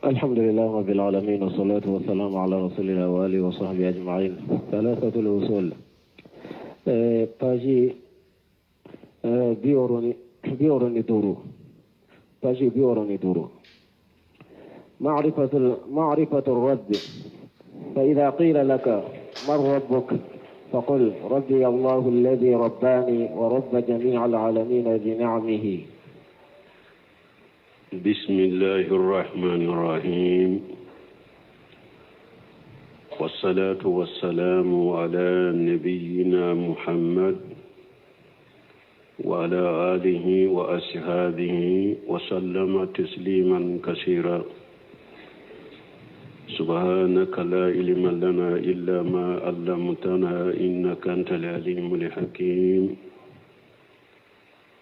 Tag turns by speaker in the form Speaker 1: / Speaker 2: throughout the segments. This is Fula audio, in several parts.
Speaker 1: الحمد لله رب العالمين والصلاة والسلام على رسول الله وآله وصحبه أجمعين. ثلاثة الوصول. باجي بيوروني دورو. باجي بيوروني دورو. معرفة الرب. فإذا قيل لك من ربك فقل ربي الله الذي رباني ورب جميع العالمين بنعمه.
Speaker 2: بسم الله الرحمن الرحيم، والصلاة والسلام على نبينا محمد وعلى آله وأصحابه وسلم تسليما كثيرا. سبحانك لا علم لنا إلا ما علمتنا إنك أنت العليم الحكيم.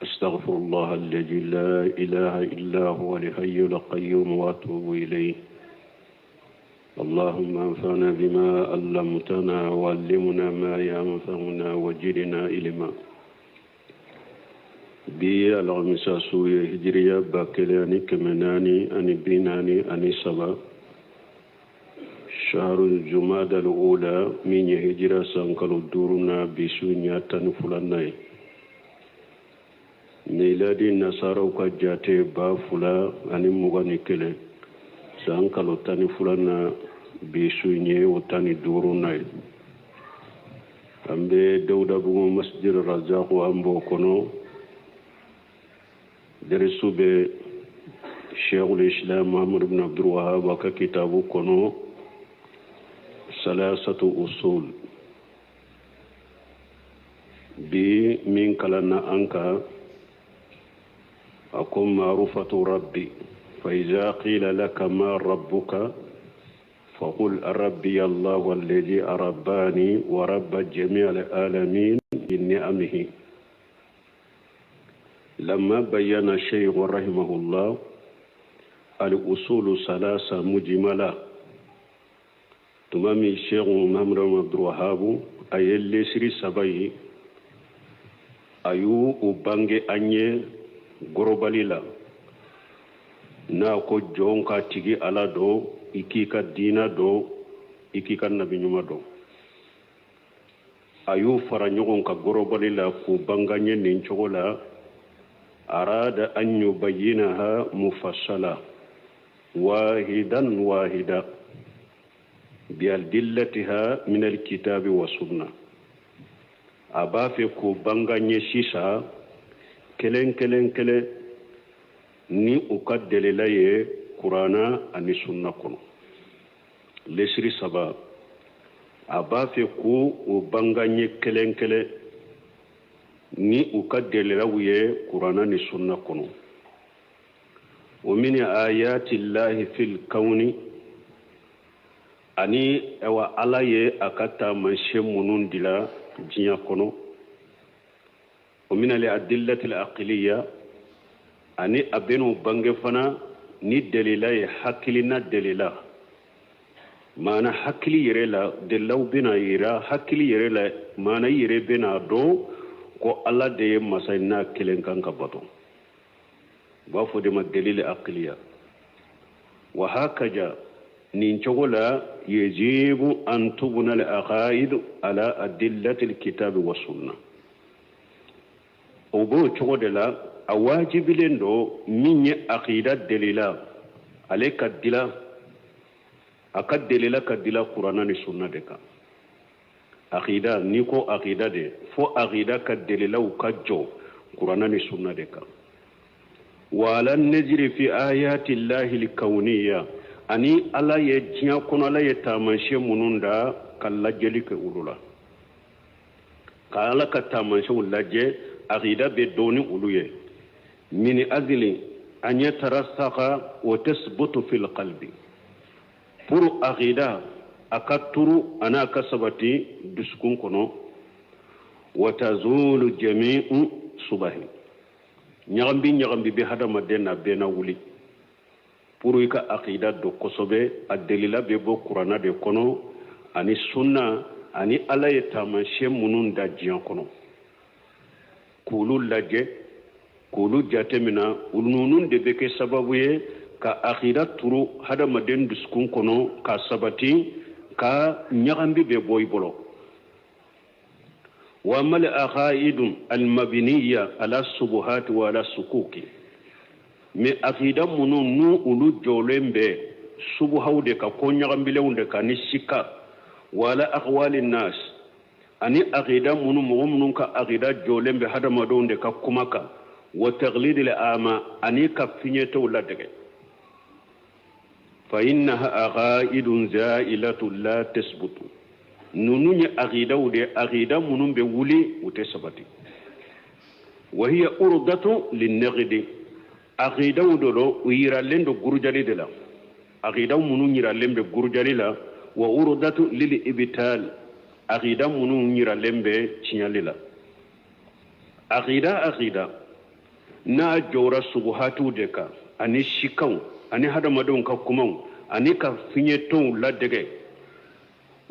Speaker 2: أستغفر الله الذي لا إله إلا هو الحي القيوم وأتوب إليه. اللهم انفعنا بما علمتنا وعلمنا ما ينفعنا وزدنا علما. بي الخميس سوية هجرية باكلاني كمناني أني بيناني أني سبا شهر الجمادى الأولى من هجرة سانكالو دورنا بسونيا تنفلاناي ميلادي نصارى وكجاتي بافلا أني مغاني كله سانكالو تنفلانا بسونيا وتاني دورنا أمبي دودا بو مسجد الرزاق وأمبو كونو درسو بي شيخ الإسلام محمد بن عبد الوهاب وككتابو كونو ثلاثة أصول بي من كلنا أنكا أكون معروفة ربي. فإذا قيل لك ما ربك فقل ربي الله الذي أرباني ورب جميع العالمين بنعمه. لما بين الشيخ رحمه الله الأصول ثلاثة مجملة تمامي الشيخ محمد بن عبد الوهاب أي اللي سري سبعي أيو وبانجي أني غروبالي لا ناكو جونكا تيجي على دو إكيكا دينا دو إكيكا نبي نيوما دو أيو فرانيون كا غروبالي لا كو بانغاني نينشولا أراد أن يبينها مفصلة واحدا بأدلتها من الكتاب والسنة. أبا في كوبانغاني شيشا كلن ni ukadele laye Qur'ana ani sunna kono lesri saba aba fe ku ubanganye kelen ni ukadele laye Qur'ana ni sunna kono wa min ayati llahi fil kauni ani ewa alaye akata manshe munun dila jinya kono wa min al adillati al aqliya ani abenu bange fana ni dalila ye hakilina dalila mana hakili yere la delaw bina yira hakili yere la mana yere bina do ko alla de masayna kelen kan ka bato ba fo de ma dalil aqliya wa hakaja nin chogola yajibu an tubna al aqaid ala adillati al kitab wa sunnah o bo chogodela awajibilen do minye aqida dalila aleka dila akad dalila kadila qur'ana ni sunna de ka aqida niko aqida de fo aqida kad dalila ukajjo qur'ana ni sunna de ka wala najri fi ayati llahi alkawniyya ani ala ye jinya kono ala ye tamanshe mununda kala jelike ulula kala ka tamanshe ulaje aqida be doni uluye من أجل أن يترسخ وتثبت في القلب pour أغيدا أكتر أنا كسبتي دسكون كنو وتزول جميع صباح نعم بهذا مدينة بين ولي pour إك أغيدا دو كسبة الدليل بيبو قرآن دي كنو أني سنة أني الله يتامشي منون دا جيان كنو كولو لجي kulu jatemina ulunun de beke sababu ye ka aqida turu hada maden duskun kono ka sabati ka nyagambi be boy bolo wa mal aqaidun al mabniyya ala subuhat wa ala sukuki me aqida munu nu ulu jolembe subuhaude ka ko nyagambi lewunde ka ni shika wala aqwalin nas ani aqida munu mu'minun ka aqida jolembe hada madonde ka kumaka wa taghlid al ama ani ka finyeto ladege fa innaha aqaidun za'ilatu la tasbutu nununya aqida wude aqida munum be wuli ute sabati wa hiya urdatu lin-naghdi aqida wudo uyira lendo gurjali de la aqida munun yira lembe gurjali la wa urdatu lil ibtal aqida munun yira lembe cinyali la aqida na jora subuhatu de ka ani shikaw ani hada madon ka kumaw ani ka finyeton la dege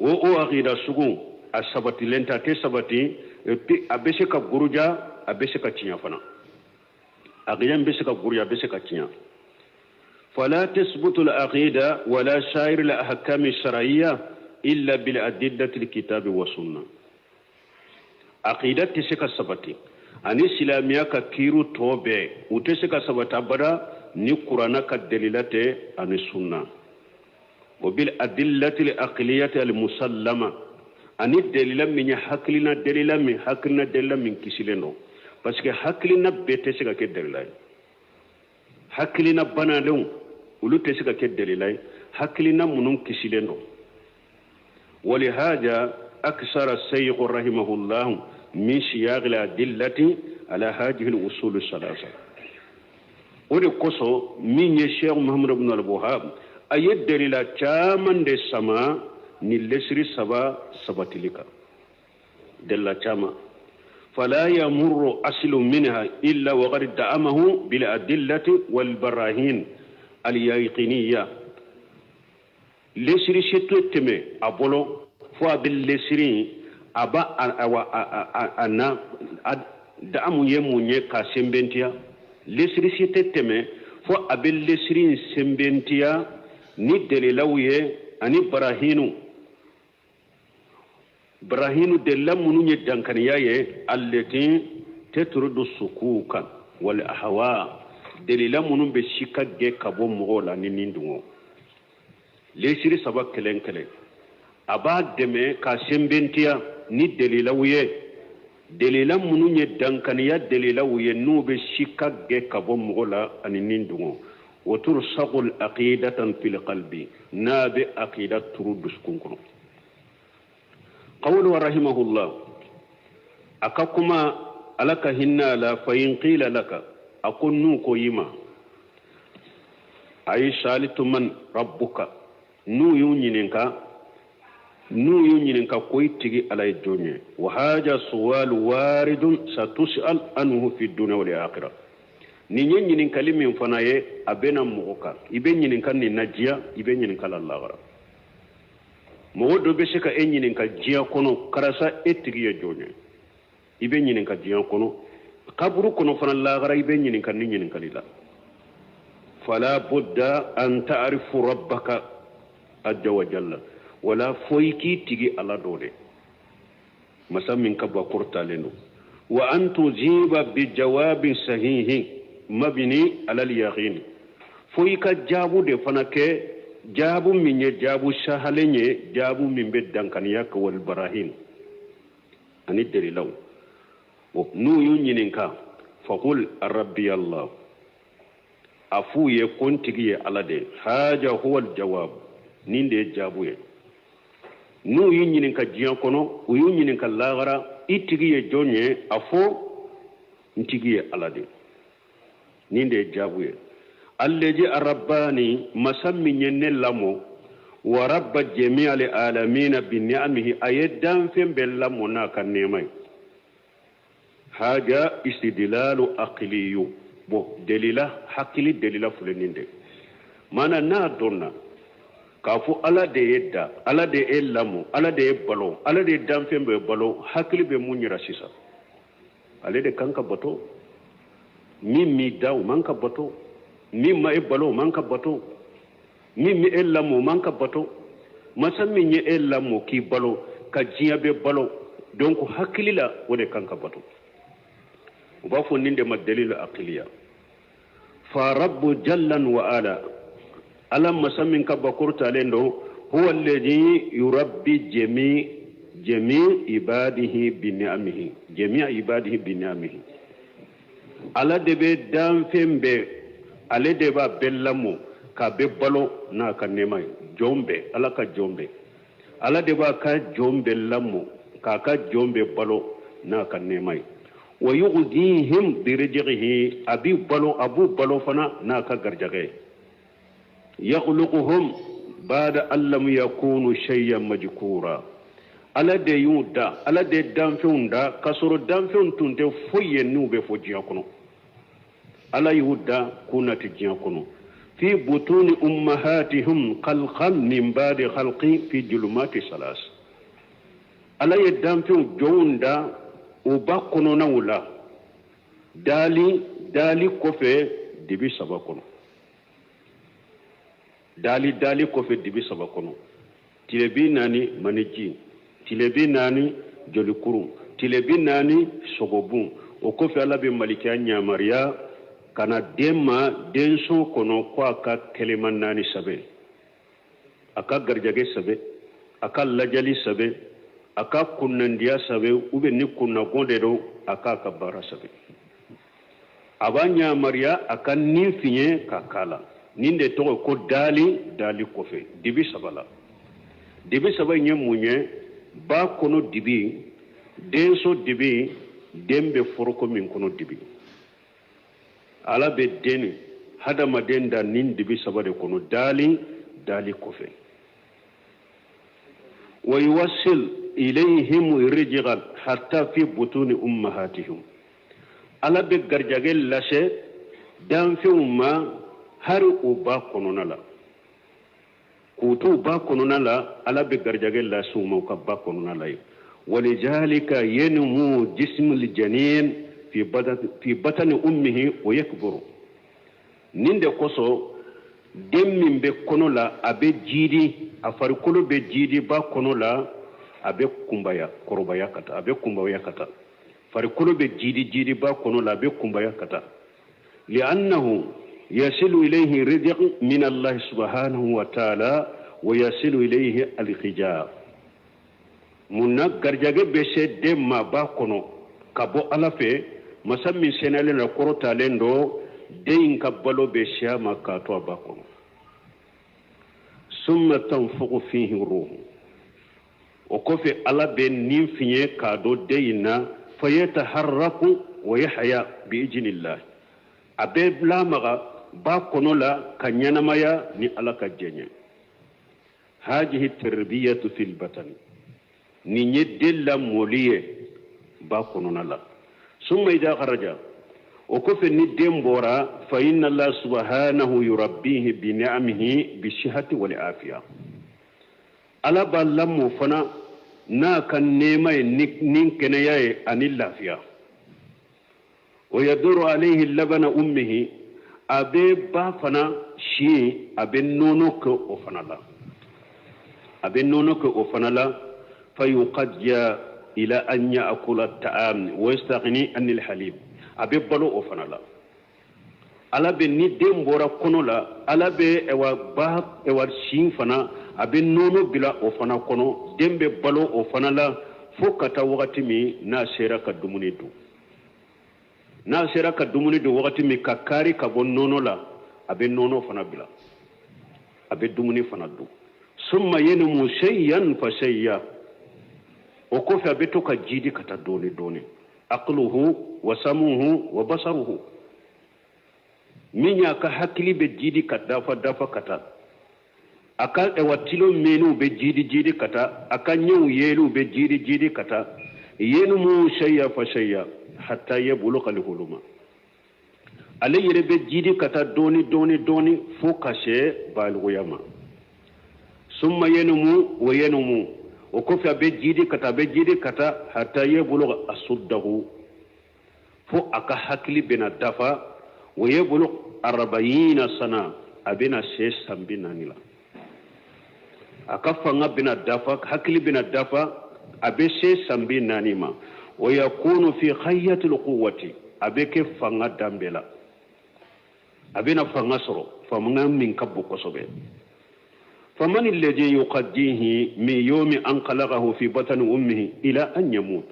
Speaker 2: o aqida sugu asabati lenta te sabati pe abese ka guruja abese ka cinya fana aqida abese ka guruja abese ka cinya fala tasbutu al-aqida wala sha'ir al-ahkam ash-shar'iyya illa bil adillati al-kitab wa sunnah aqida te se ka sabati ani islamiya ka kiru tobe ute se ka sabata bada ni qur'ana ka dalilate ani sunna wa bil adillati al aqliyati al musallama ani dalila min haklina dalila min kisileno parce que haklina bete se ka ke dalila haklina banalew ulu te se ka ke dalila haklina munun kisileno ولهذا أكثر الشيخ رحمه الله من سياق الأدلة على هذه الأصول الثلاثة ولقصو من الشيخ محمد بن الوهاب أي دليل تامن دي سما نلسري سبا تلك دليل تاما فلا يمر أصل منها إلا وقد دعمه بالأدلة والبراهين اليقينية لسري ستوتمي أبولو فوا باللسري أبا أنا دعمو يموني كاسمبنتيا لسري ستوتمي فوا باللسري سمبنتيا ni dalilawiye ani barahinu dalla munu nye dankaniya ye allati tatrudu sukukan wal ahwa dalila munu be shika ge kabo mola ni nindungo lesiri saba kelen aba deme ka sembentiya ni dalilawiye dalila munu nye dankaniya dalilawiye nu be shika ge kabo mola ani nindungo وترسخ العقيدة في القلب نابع عقيدة تردس كنكم قول رحمه الله أكاكما ألك هنا لا فإن قيل لك أكون نوكو يما أي سالت من ربك نو يونينك كوي تيجي على الدنيا وهذا سؤال وارد ستسأل عنه في الدنيا والآخرة ni nyinin kalimin fana ye abena mugoka ibe nyinin kan ni najia ibe nyinin kala lagara mo do be se ka nyinin ka jia kono karasa etigi ye jonye ibe nyinin ka jia kono kaburu kono fana lagara ibe nyinin kan ni nyinin kalila fala budda an ta'rifu rabbaka azza wa jalla wala foiki tigi ala dole masamin ka ba kurtaleno wa an tujiba bi jawabin sahihin mabini alal yaqin foyi ka jabu de fana ke jabu minye jabu shahalenye jabu min be dankaniya ka wal barahin ani dalilaw o nu yunyinka faqul rabbi allah afu ye kontigi ye alade haja huwa al jawab ninde jabu ye nu yunyinka jiyan kono o yunyinka lagara itigi ye jonye afo ntigi ye alade ninde jabuye alleji arabbani masammi nyenne lamo wa rabba jami'al alamin bi ni'amihi aydan fem bellamo na kan nemay haja istidlalu aqliyu bo dalila hakili dalila fuleninde mana na donna kafu ala de yedda ala de ellamo ala de balo ala de dan fem be balo hakili be munyira sisa ale de kanka bato mimi daw manka bato min ma e balo man ka bato min mi e lammo man ka bato masa min ye e lammo ki balo ka jiya be balo donc hakkilila wode kan ka bato o ba fo ninde ma dalil aqliya fa rabbu jallan wa ala alam masa min ka bakurta lendo huwa alladhi yurabbi jami ibadihi bi ni'amihi jami ibadihi bi ni'amihi ala debe dan fembe ale deba bellamo ka be balo na ka nema jombe ala ka jombe ala deba ka jombe lamo ka jombe balo na ka nema wa yughdihim bi rijqihi abi balo fana na ka garjage yakhluquhum ba'da allam yakunu shay'an majkura ala de yuda ala de danfeunda kasoro danfeun tunte foye nube fo jiya kono ala yuda kunati jiya kono fi butuni ummahatihim khalqan min ba'di khalqi fi julumati salas ala ye danfeun jonda o ba kono na wula dali kofe dibi saba kono dali kofe dibi saba kono tilebi nani maniji tilebi nani jolikuru tilebi nani sogobun o kofe ala be malikiya nyamariya kana dema denso kono ko aka keleman nani sabe aka garjage sabe aka lajali sabe aka kunnandiya sabe ube ni kunna gonde do aka kabara sabe abanya mariya aka ninfinye kakala ninde to ko dali kofe dibi sabala dibi sabay nyemunye ba kono dibi denso dibi dembe foroko min kono dibi ala be deni hadama denda nin dibi sabade kono dali kofe wa yuwassil ilayhim rijqan hatta fi butuni ummahatihim ala be garjage lase dan fi umma har uba konona la kutu ba konona la ala be garjage lase umma ka ba konona la walijalika yanmu jismul janin fi batani ummihi wa yakburu ninde koso demmin be kono la abe jidi afar kolo be jidi ba kono la abe kumbaya korobaya kata abe kumbaya kata far kolo be jidi ba kono la abe kumbaya kata li'annahu yasilu ilayhi rizq min Allah subhanahu wa ta'ala wa yasilu ilayhi al-hijab munna garjage be se demma ba kono kabo ala fe masammi senale na korota lendo deyin kabbalo be shama ka to ba kono summa tanfuqu fihi ruh o kofe ala be nin finye ka do deyina fayataharraku wa yahya bi ijnillah abe blamaga ba kono la kanyanamaya ni ala ka jenye hajihi tarbiyatu fil batan ni nyedella moliye ba kono na la summa idha kharaja o kofe ni dembora fa inna Allah subhanahu yurabbihi bi ni'amihi bi shihati wal afiya ala ballamu fana na kan nema nin kene yaye anil lafiya wa yaduru alayhi labana ummihi abe ba fana shi abe nono ko o fana la fayuqadja ila an ya'kula at-ta'am wa yastaghni anil halib abe balo o fana la ala be ni dembora kono la ala be ewa shin fana abe nono bila o fana kono dembe balo o fana la fo kata wakati mi na sera ka dumuni du wakati mi kakari ka bon nono la abe nono fana bila abe dumuni fana du summa yanmu shay'an fa shay'a o kofi abe to ka jidi kata doni aqluhu wa samuhu wa basaruhu minya ka hakili be jidi kata dafa kata aka ewatilo menu be jidi kata aka nyu yelu be jidi kata yenmu shay'a fa shay'a hatta yabluqa al-huluma alayre be jidi kata doni fo kashe balguyama summa yenmu o kofi abe jidi kata hatta yabluqa asuddahu fo aka hakili bena dafa ويبلغ 40 سنة أبنا سيس سنبنا نلا أكفى بنا الدفع حكلي بنا الدفع أبي سيس سنبنا نما ويكون في خية القوة أبي كيف فنغا دامبلا أبنا فنغا سرو فمنا من كبو قصبه فمن الذي يقضيه من يوم أنقلقه في بطن أمه إلى أن يموت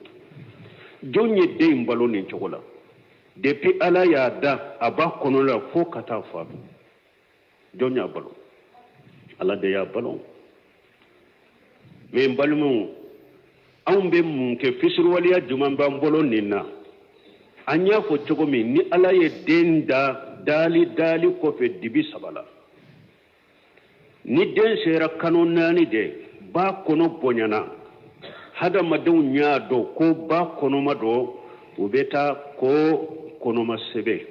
Speaker 2: جوني دين بالوني تقولا depuis ala ya da aba kono la fo kata fa jonya balo ala de ya balo me balmu ambe mun ke fisru waliya juman ban bolo ninna anya fo togo mi ni ala ye den da dali ko fe dibi sabala ni den sera kanon nani de ba kono bonyana hada madaw nya do ko ba kono mado ubeta ko konoma sebe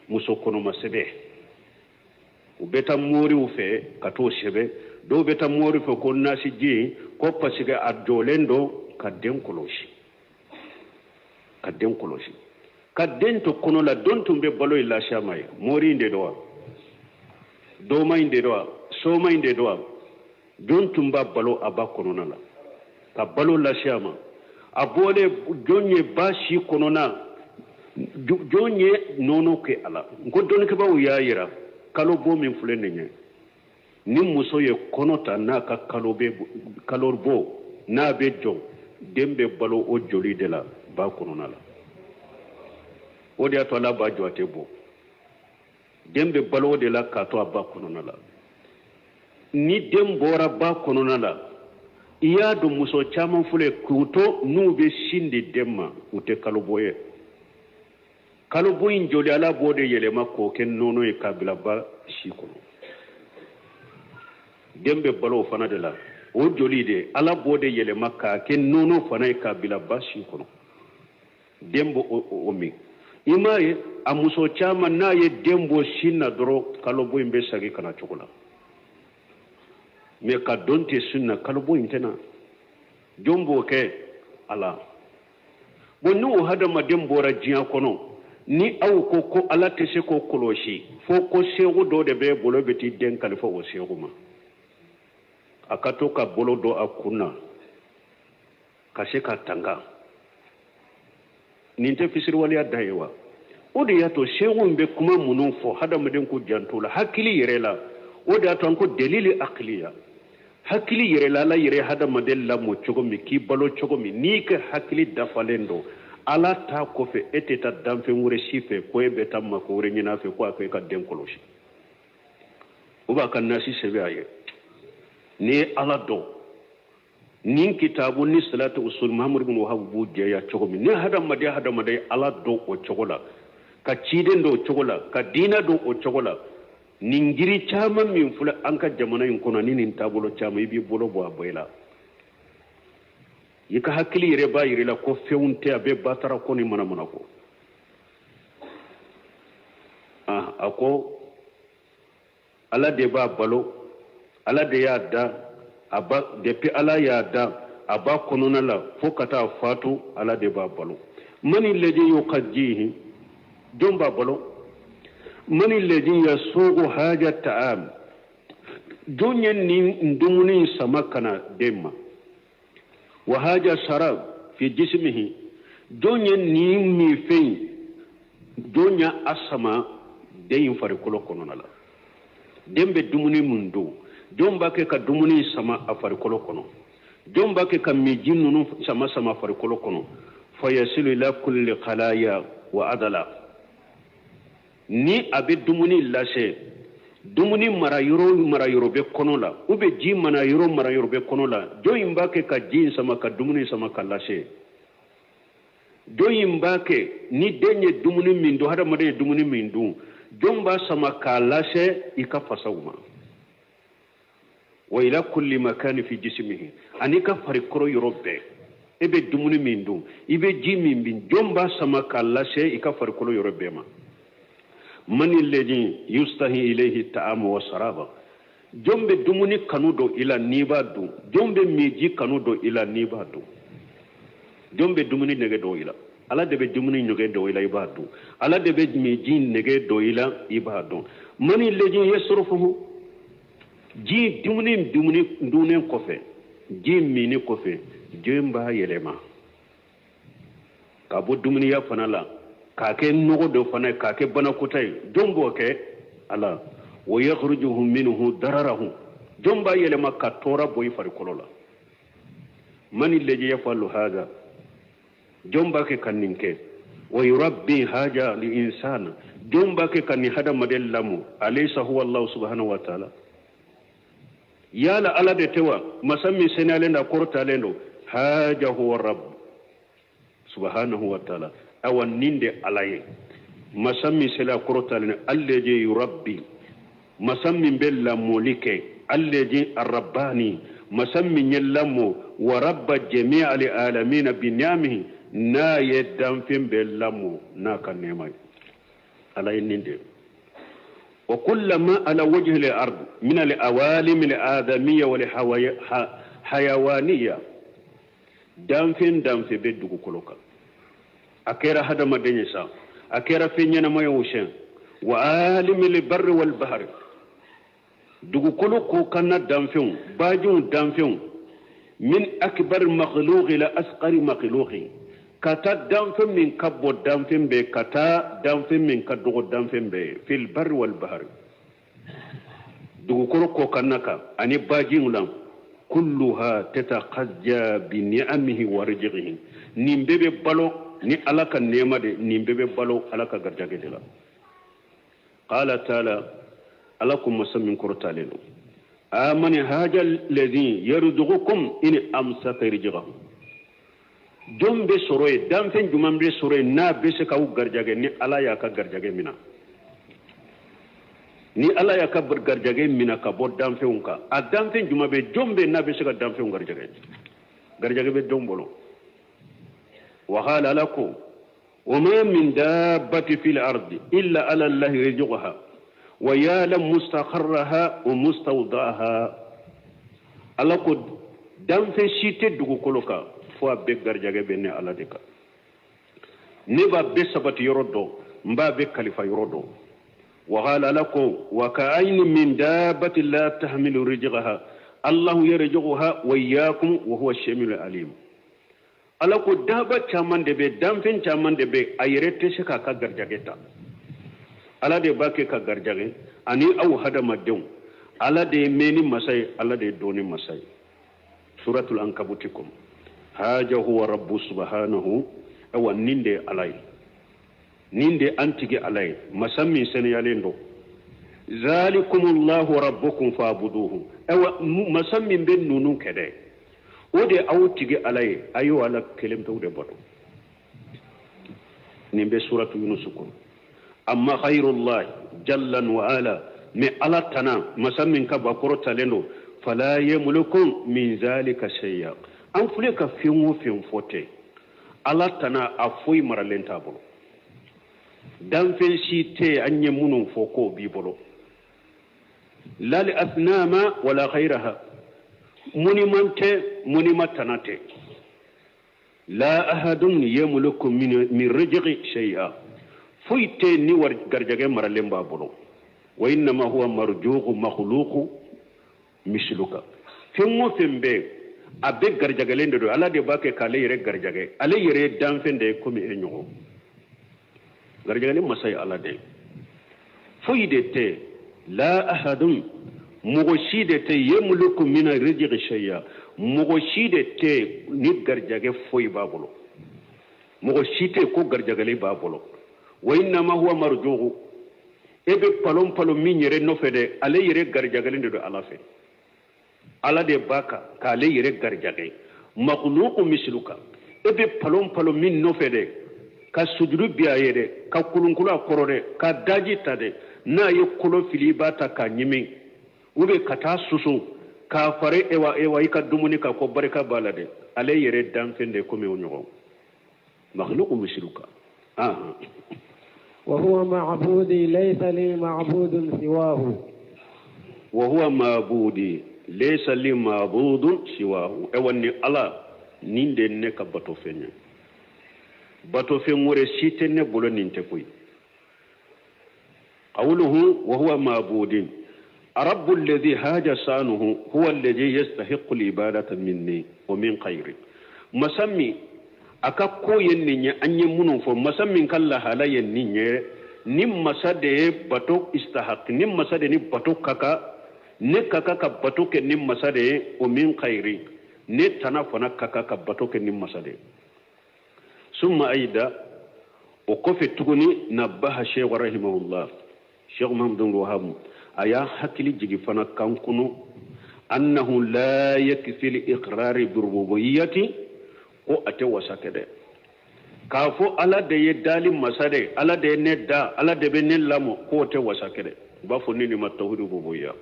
Speaker 2: muso konoma sebe ubeta mori ufe kato sebe do beta mori fe ko nasi ji ko pasiga adolendo kadden koloshi kadden to kono la don tumbe balo illa shamay mori inde do ma inde do so ma inde do don tumba balo aba kono la ka balo la shama abole jonye bashi kono na jonye nono ke ala ngo don ke bawu yayira kalo bo min fulene nye ni muso ye konota na ka kalor bo na be jo dembe balo o joli de la ba konona la o de to la ba joate bo dembe balo de la ka to ba konona la ni dembora ba konona la iya do muso chaman fule kuto nu be shindi demma ute kaloboye kaloboyin joli ala bode yelema ko ken nono e kabila ba shikono dembe balo fana de la o joli de ala bode yelema ka ken nono fana e kabila ba shikono dembo o mi imaye amuso chama na ye dembo shinna doro kaloboyin be sagi kana chokola me ka donte sunna kaloboyin tena jombo ke ala bonu hada madem bora jiya kono ni aw ko ala tese ko koloshi fo ko sego do de be bolo beti den kalifo o sego ma akato ka bolo do akuna kashe ka tanga ninte fisir wali adayewa odi yato sego mbe kuma munun fo hada madem ko jantola hakili yerela odi yato anko delili aqliya hakili yerela la yere hada madel la mo chogo mi ki balo chogo mi ni ke hakili dafalendo ala ta ko fe eteta damfe ngure sife ko e betam mako wure nyina fe ko akay ka den koloshi uba kan nasi sebe aye ni ala do nin kitabu ni salatu usul muhammad ibn wahab bu je ya chogo mi ni hada made ala do o chogola ka ciden do chogola ka dina do o chogola ningiri chama min fula anka jamana yin kono nin tabulo chama ibi bolo bo aboyla yika hakili yere ba yire la ko feunte abe batara ko ni mana ko ako ala de ba balo ala de ya da aba depuis ala ya da aba konona la fokata fatu ala de ba balo mani leje yuqaddihi domba balo من الذي يسوق حاجة الطعام دنيا ندمني سمكنا دم وحاجة شراب في جسمه دنيا نيمي فين دنيا أسمى دين فريقلو كنونا لا دم بدمني مندو دم باكي كدمني سما أفريقلو كنو دم باكي كميجين نونو سما فريقلو كنو فيصل إلى كل خلايا وعدلا ni abe dumuni lase dumuni marayoro be kono la ube ji marayoro be kono la do imbake ka jin sama ka dumuni sama ka lase do imbake ni denye dumuni mindu hada made dumuni mindu jomba sama ka lase ika fasawma wa ila kulli makan fi jismihi anika farikoro yorobe ebe dumuni mindu ibe ji min jomba sama ka lase ika farikoro yorobe ma من الذي يستحي إليه الطعام والشراب جنب دموني كانودو إلى نيبادو جنب ميجي كانودو إلى نيبادو جنب دموني نجدو إلى ala de be dumuni nyoge do ila ibadu ala de be mi jin nege do ila ibadu mani leji yasrufuhu ji dumuni dunen kofe ji mini kofe jemba yelema ka bo dumuni ya fanala ka ke nogo do fana ka ke bana kutai dombo ke ala wa yakhrujuhu minhu dararahu jomba yelema ka tora boy fari kolola mani leji yafalu hada jomba ke kaninke wa yurabbi haja li insana jomba ke kan hada madallamu alaysa huwa allah subhanahu wa ta'ala yala ala de tewa masammi senale na korta lendo haja huwa rabb subhanahu wa ta'ala awan ninde alaye masammi sela korta lendo alleje yurabbi masammi bella molike alleje arrabbani masammi nyallamo wa rabba jami'al alamin bi ni'amihi na yeddan fin bellamu na kan nemai alaye ninde وكلما على وجه الأرض من الأوالم الآدمية والحيوانية دامفين بدو كلوكا أكيرا هذا مدنيسا أكيرا فينينا ما يوشين وعالم البر والبحر دو كلوكو كان دامفين باجون دامفين من أكبر مخلوق إلى أصغر مخلوق kata damfen min kabbo damfen be kata damfen min kaddugo damfen be fil bar wal bahr dugu koro ko kannaka ani bajin lam kulluha tataqajja bi ni'amihi wa rizqihi nimbebe balo ni alaka nema de nimbebe balo alaka garjage de la qala ta'ala alakum masamin kurtalenu amani haja alladhi yarzuqukum in amsaka rizqahu jombe soroye damfen jumambe soroye na bese ka u garjage ni ala ya ka garjage mina ni ala ya ka garjage mina ka bo damfen ka a damfen jumabe jombe na bese ka damfen garjage be dombolo wa qala lakum وما من دابة في الأرض إلا على الله رزقها ويعلم مستقرها ومستودعها ala ko danfɛn si tɛ dugukolo kan fo a bɛ garijɛgɛ bɛ ne ala de kan ne b'a bɛɛ sabati yɔrɔ dɔn n b'a bɛɛ kalifa yɔrɔ dɔn وقال لكم وكأين من دابة لا تحمل رزقها الله يرزقها وإياكم وهو السميع العليم ala ko daba caman de be danfɛn caman de be a yɛrɛ tɛ se k'a ka garijɛgɛ ta ala de b'a kɛ ka garijɛgɛ ani aw hadamadenw ala de ye mɛn ni masa ye ala de ye dɔn ni masa ye suratul ankabuti kɔnɔ haja huwa rabbu subhanahu awa nin de ye ala ye nin de an tigi ala ye masa min sɛnɛyalen don zalikumullahu rabbukum fa'buduhu awa masa min bɛ ninnu kɛ dɛ o de aw tigi ala ye ayo ala kelen pew de bato nin bɛ suratu yunus kɔnɔ amma khairullahi jalla wa ala mais ala tana masa min ka bakoro talen do fala yamlukum min zalika shay'a an fule ka fɛn o fɛn fɔ tɛ ala tana a foyi maralen t'a bolo danfɛn si tɛ an ye minnu fɔ k'o b'i bolo lali asnama wala khayraha munima tanate la ahadun yamluku min rizqi shay'a fuite ni war garjage maralen ba bolo wa inna ma huwa marjuqu makhluqu misluka fengo fembe abe garjagalen do ala de bake kale yere garjage ale yere danfende komi e nyogo garjagale masay ala de fuide te la ahadun mogoshide te yamluku min rizqi shay'a mogoshide te ni garjage foy babolo mogoshite ko garjagale babolo wa inna ma huwa marjuhu ebe palom min yere no fede ale yere garjagale do ala fe ala de baka ka ale yere garjage makhluqu misluka ebe palom min no fede ka sujudu biya yere ka kulunkula korode ka daji tade na ye kolo fili bata ka nyimi ube kata susu ka fare ewa ika dumuni ka ko barika balade ale yere danfende ko me onyo makhluqu misluka
Speaker 1: وهو معبودي ليس لي معبود سواه
Speaker 2: وهو معبودي ليس لي معبود سواه ewani ala ninde ne ka bato fenya bato fen wore sitenne bolo ninte koy qawluhu wa huwa ma'budin رب الذي هاج سانه هو الذي يستحق العبادة مني ومن خيري مسمي akakko yenni anye munun fo masammin kala halaye ninye nim masade bato istahaq nim masade ni bato kaka ne kaka ka bato ke nim masade o min khairi ne tanafana kaka ka bato ke nim masade summa aida o kofe tuguni nabaha shaykh rahimahullah shaykh Muhammad bin Wahhab aya hakili jigi fana kankunu annahu la yakfi al-iqrar bi rububiyyati ko ate wasakede kafo ala de ye dali masade ala de ne da ala de be ne lamo ko te wasakede ba fo ni ma tawhid rububiyya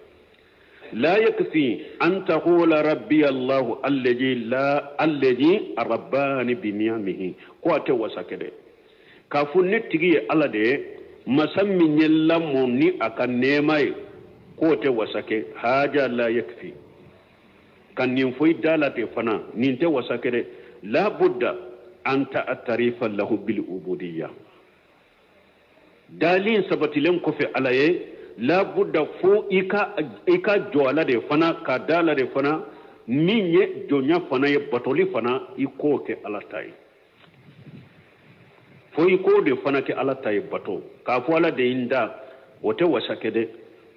Speaker 2: la yakfi an taqula rabbi allah alladhi rabbani bi ni'amihi ko ate wasakede kafo ne tigi ala de masammi nyellamo ni aka nemay ko te wasake haja la yakfi kan nin foy dalate fana nin te wasakede la budda anta atarifa lahu bil ubudiyya dalin sabatilen ko fe alaye la budda fo ika joala de fana ka dala de fana minye jonya fana ye batoli fana iko ke alatai fo iko de fana ke alatai bato ka fo ala de inda wote wasakede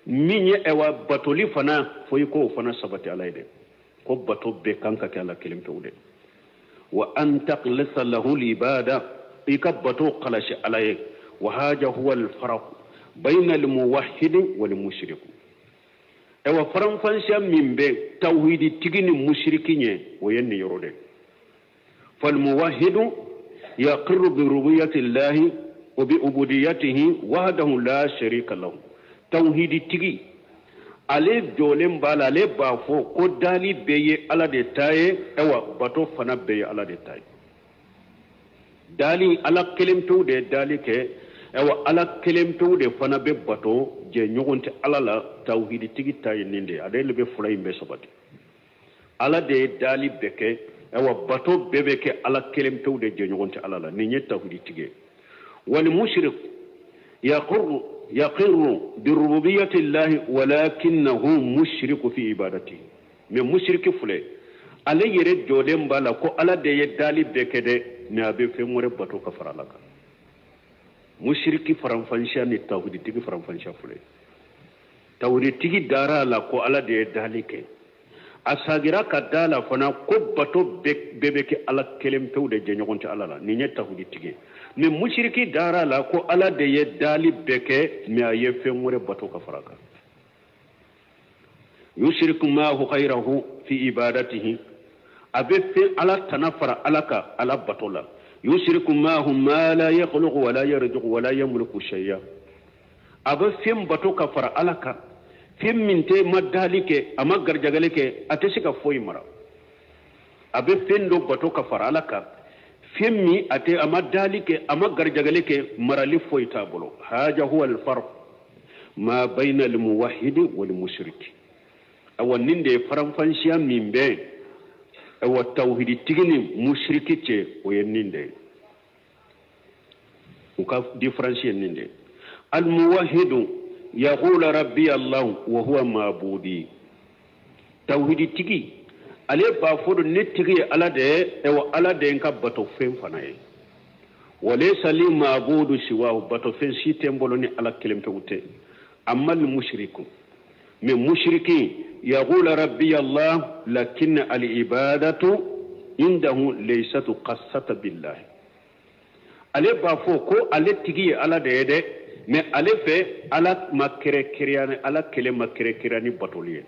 Speaker 2: minye ewa batoli fana fo iko fana sabati alaide ko bato be kanka ke ala kelim tawde wa an taqlisa lahu al-ibada ikabatu qalash alayk wa haja huwa al-farq bayna al-muwahhid wal mushrik ewa faram fansha mimbe tawhidi tigini mushrikinye wayenni yorode fal muwahhid yaqirru bi rububiyyati llahi wa bi ubudiyyatihi wahdahu la sharika lahu tawhidi tigi ale jolem bala ale ba fo ko dali beye ala de taye ewa bato fana beye ala de taye dali ala kelemto de dali ke ewa ala kelemto de fana be bato je nyogonte ala la tawhidi tigi taye ninde ade lebe fulay be sabati ala de dali beke ewa bato bebe ke ala kelemto de je nyogonte ala la ni nyeta tawhidi tige wal mushrik يقر بربوبية الله ولكنه مشرك في عبادته من مشرك فلي على يرد جودم بالا كو على دي دالي بكده نابي في مربطو كفر لك مشرك فرنفانشا نتاودي تيجي فرنفانشا فلي تاودي تيجي دارا لا كو على دي دالي كي asagira kadala fana ko bato bebeke ala kelem tawde je nyogonte ala la ni nyetta hudi tige mais mushriki dara la ko ala de ye dali beke mi aye femure bato ka faraka yushriku ma hu khayrahu fi ibadatihi abefe ala tanafara alaka ala batola yushriku ma hu ma la yakhluqu wa la yarzuqu wa la yamliku shay'a abefe bato ka fara alaka fim minte madalike ama garjagaleke atesika foyi mara abe fendo bato ka fara alaka fimmi ate ama dalike ama garjagaleke marali foyi tabolo haja huwa al-farq ma bayna al-muwahhid wal mushrik awaninde faramfanshiya mimbe awa tawhidi tigini mushriki ce oyenninde uka differentiate ninde al-muwahhid يقول ربي الله وهو معبودي توحيد تيغي علي بافود نتيغي على ده او على ده انك باتو فين فناي وليس لي معبود سواه باتو فين سي تمبولوني على كلمه توته اما المشرك من مشركين يقول ربي الله لكن العباده عنده ليست قصه بالله علي بافو كو علي تيغي على ده mais ale fe ala makere kiriyani ala kele makere kiriyani batoliye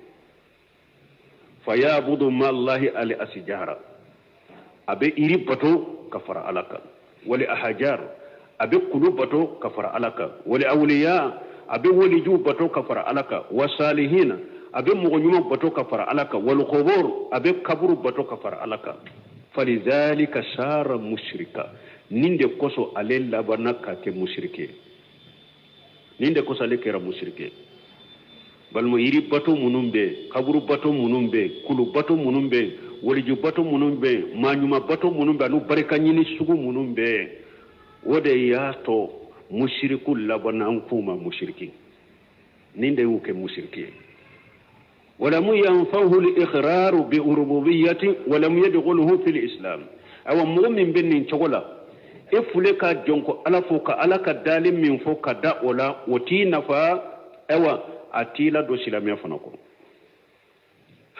Speaker 2: fayabudu ma allahi ali asijara abe iri bato kafara alaka wali ahajar abe kulu bato kafara alaka wali awliya abe waliju bato kafara alaka wasalihina abe mugonyuma bato kafara alaka wal qubur abe kaburu bato kafara alaka falidhalika shara mushrika ninde koso ale labana ka ke mushrike ninde ko sale kera mushrike balmo yiri bato munumbe kaburu bato munumbe kulu bato munumbe waliju bato munumbe manyuma bato munumbe anu bareka nyini sugu munumbe wode yato mushriku labana an kuma mushriki ninde wuke mushriki ولم ينفه الإقرار بربوبيته ولم يدخله في الإسلام أو مؤمن بن شغلا إفلك جنك على فوق على كدال من فوق داولا وتينا فا أو أتيلا دوسلا ميفنكم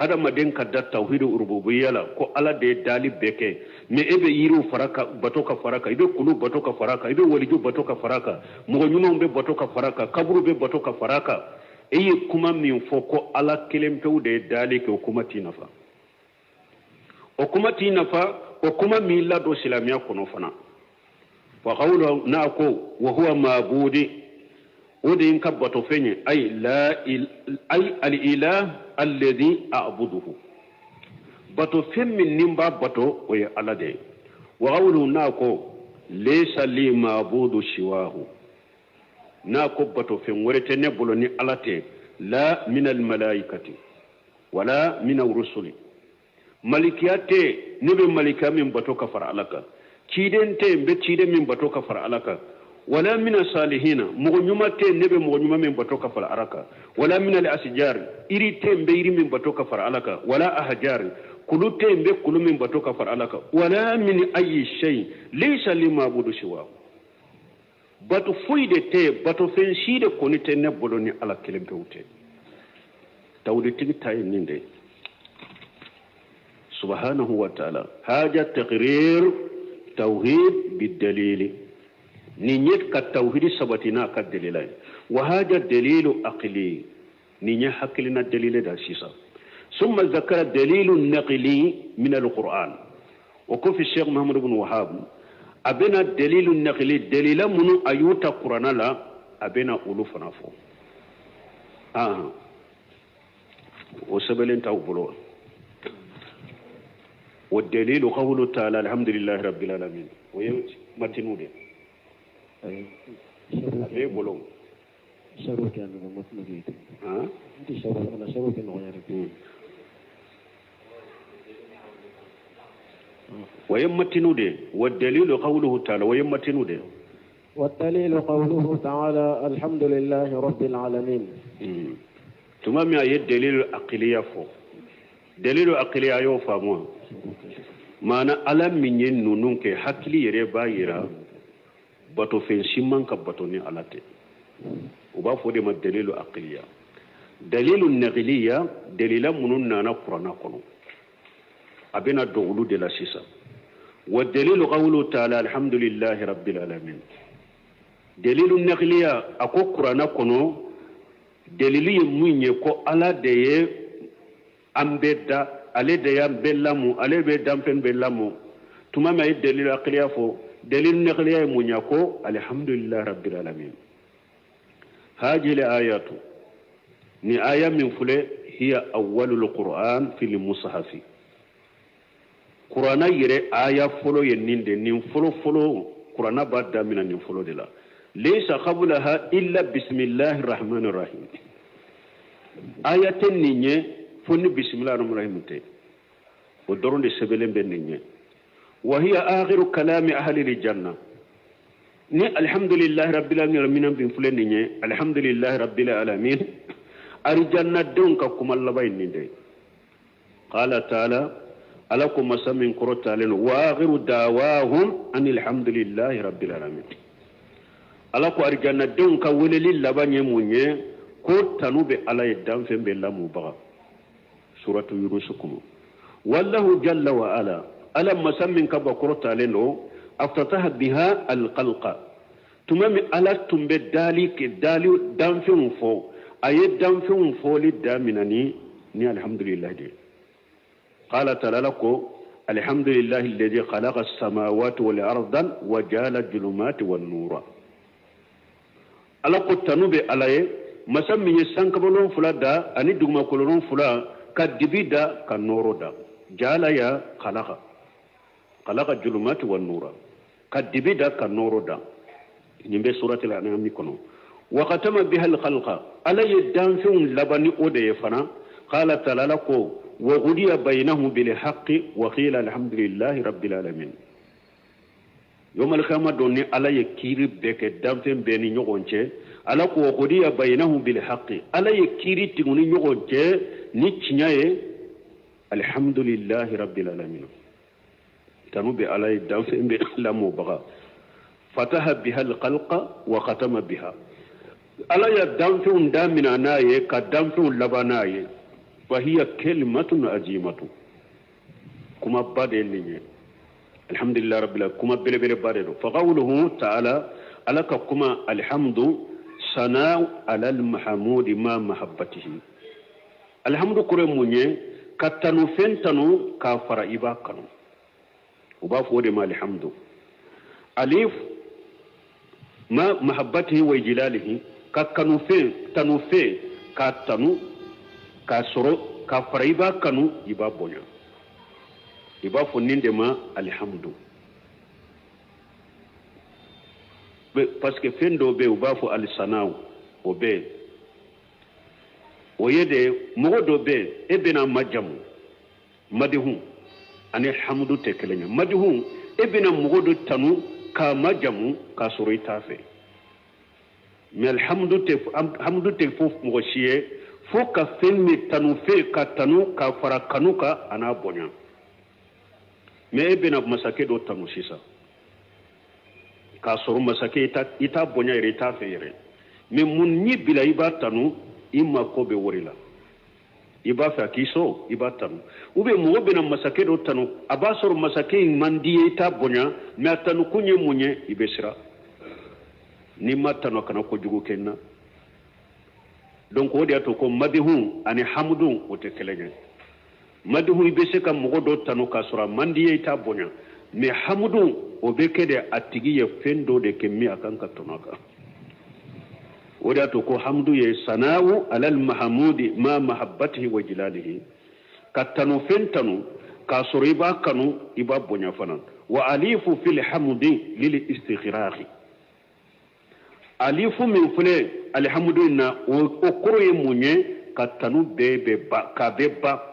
Speaker 2: هذا ما دين كدا توحيد الربوبية لا كو على دي دالي بكي مي إبه يرو فراكا باتوكا فراكا إبه كلو باتوكا فراكا إبه وليجو باتوكا فراكا مغنيون بي باتوكا فراكا كبرو بي باتوكا فراكا eye kuma min fo ko ala kelen pew de dali ke kuma tinafa o kuma min la do silamiya kono fana wa qawlu nako wa huwa mabudi ودين كبتو فيني أي لا أي الإله الذي أعبده بتو فين من نمبا بتو ويا الله ده وقوله ناكو ليس لي معبود سواه ناكو بتو فين ورتني بلوني الله لا من الملائكة ولا من الرسل ملكيات نبي ملكا من بتو كفر عليك كيدن تيم بتشيدن من بتو كفر عليك ولا من الصالحين مغنيمات نبي مغنيما من بتوك فالعركة ولا من الأشجار إري تيم بيري من بتوك فالعركة ولا أحجار كل تيم بكل من بتوك فالعركة ولا من أي شيء ليس لما بود سواه باتو فويد تي باتو فنشيد كوني تنبولوني على كلمة توتي تودي تيجي تاي نيندي سبحانه وتعالى هذا تقرير توحيد بالدليل نيت كالتوحيد سبتنا كالدليل وهذا دليل عقلي نيت حكلنا الدليل ده سيسا ثم ذكر الدليل النقلي من القرآن وكف الشيخ محمد بن وهاب أبنا الدليل النقلي دليل من أيوت القرآن لا أبنا ألوفنا فو وسبلين تاوبلون والدليل قوله تعالى الحمد لله رب العالمين ويمت متنودي أبي بولون
Speaker 1: شروك أنا مطمئن أنت شروك أنا شروك نغيرك
Speaker 2: ويمتنوا ده والدليل قوله تعالى ويمتنوا ده
Speaker 1: والدليل قوله تعالى الحمد لله رب العالمين
Speaker 2: تمام يا دليل عقلية فو دليل عقلية يوفا مو ما أنا ألم من ينونك حكلي ربا يرا bato fen simman ka bato ni alate uba fode ma dalilu aqliya dalilu naqliya dalila munun nana qur'ana kono abena dogulu de la sisa wa dalilu qawlu ta'ala alhamdulillahi rabbil alamin dalilu naqliya ako qur'ana kono dalilu munye ko ala de ye ambeda ale de ya bellamu ale be dampen bellamu tuma ma dalilu aqliya fo دليل نقلية منيكو الحمد لله رب العالمين هذه الآيات ني آية من فلة هي أول القرآن في المصحف قرآن يرى آية فلو ينين دي نين فلو قرآن بعد من نين فلو دي لا ليس قبلها إلا بسم الله الرحمن الرحيم آية نيني فن بسم الله الرحمن الرحيم تي ودرون دي سبلين بين نيني وهي آخر كلام أهل الجنة ني الحمد لله رب العالمين بن فلان ني الحمد لله رب العالمين الجنة دونك كما الله بين دي قال تعالى ألكم مسمين كرت علينا وآخر دعواهم أن الحمد لله رب العالمين ألكم الجنة دونك ولل لبن يموني كنت نوب على يدام فين بالله مبغى سورة يونسكم والله جل وعلا ألم مسمين كبا كرت علينا افتتح بها القلق تمام ألا تنبي دالي دامفين فو أي دامفين فو للدامنني ني الحمد لله دي قال تعالى لكم الحمد لله الذي خلق السماوات والأرض وجعل الظلمات والنور ألا قلت نبي علي مسمين يسانكبلون فلا دا أني دوما كلون فلا كدبي دا كنور دا جعل يا خلق الظلمات والنور كدبي دا كنور دا نيمبي سورة الأنعام كنو وختم بها الخلق ألا يدانفون لبني أودي فنا قال تعالى لكم وغدي بينهم بالحق وقيل الحمد لله رب العالمين yomal khama donni ala ye kiri beke damfen beni nyogonche ala ko qodiya bainahum bil haqqi ala ye kiri tiguni nyogonche ni cinyaye alhamdulillahi rabbil alamin tanu be ala ye damfen be lamu baga fataha biha al khalqa wa khatama biha ala ya damfen damina naye ka damfen labanaye fa hiya kalimatun ajimatu kuma bade linye alhamdulillah rabbil alamin kuma bele bele bade do fa qawluhu ta'ala alaka kuma alhamdu sana'u alal mahmud ma mahabbatihi alhamdu kure munye katanu fentanu ka fara iba kanu uba fode ma alhamdu alif ma mahabbatihi wa jilalihi kakanu fe tanu fe katanu ka soro ka fara iba kanu iba bonya iba foninde ma alhamdu parce que fendo be uba fo al sanau obe oyede mogodo be ebena majamu madihu ani hamdu tekelenya madihu ebena mogodo tanu ka majamu ka soro itafe mais alhamdu te fo mo chier fo ka fenni tanu fe ka tanu ka fara kanuka ana bonya mais ebena masake do tanu sisa ka soro masake ita bonya ire ita fere mais mun ni bila iba tanu imma ko be worila iba fa kiso iba tanu ube mo be na masake do tanu aba soro masake mandi ita bonya mais tanu kunye munye ibesira ni matano kana ko jugu kenna donc wodi ato ko madihun ani hamdun o te kelenya madihun ibese kam mo do tanu ka soro mandi ita bonya mais hamdun o be kede atigi ye fendo de kemmi akan ka tonaka wada to ko hamdu ye sana'u alal mahmudi ma mahabbatihi wa jilalihi katanu fentanu ka soriba kanu iba bonya fana wa alifu fil hamdi lil istighraqi alifu min fule alhamdulillah o koroye munye katanu bebe ba ka beba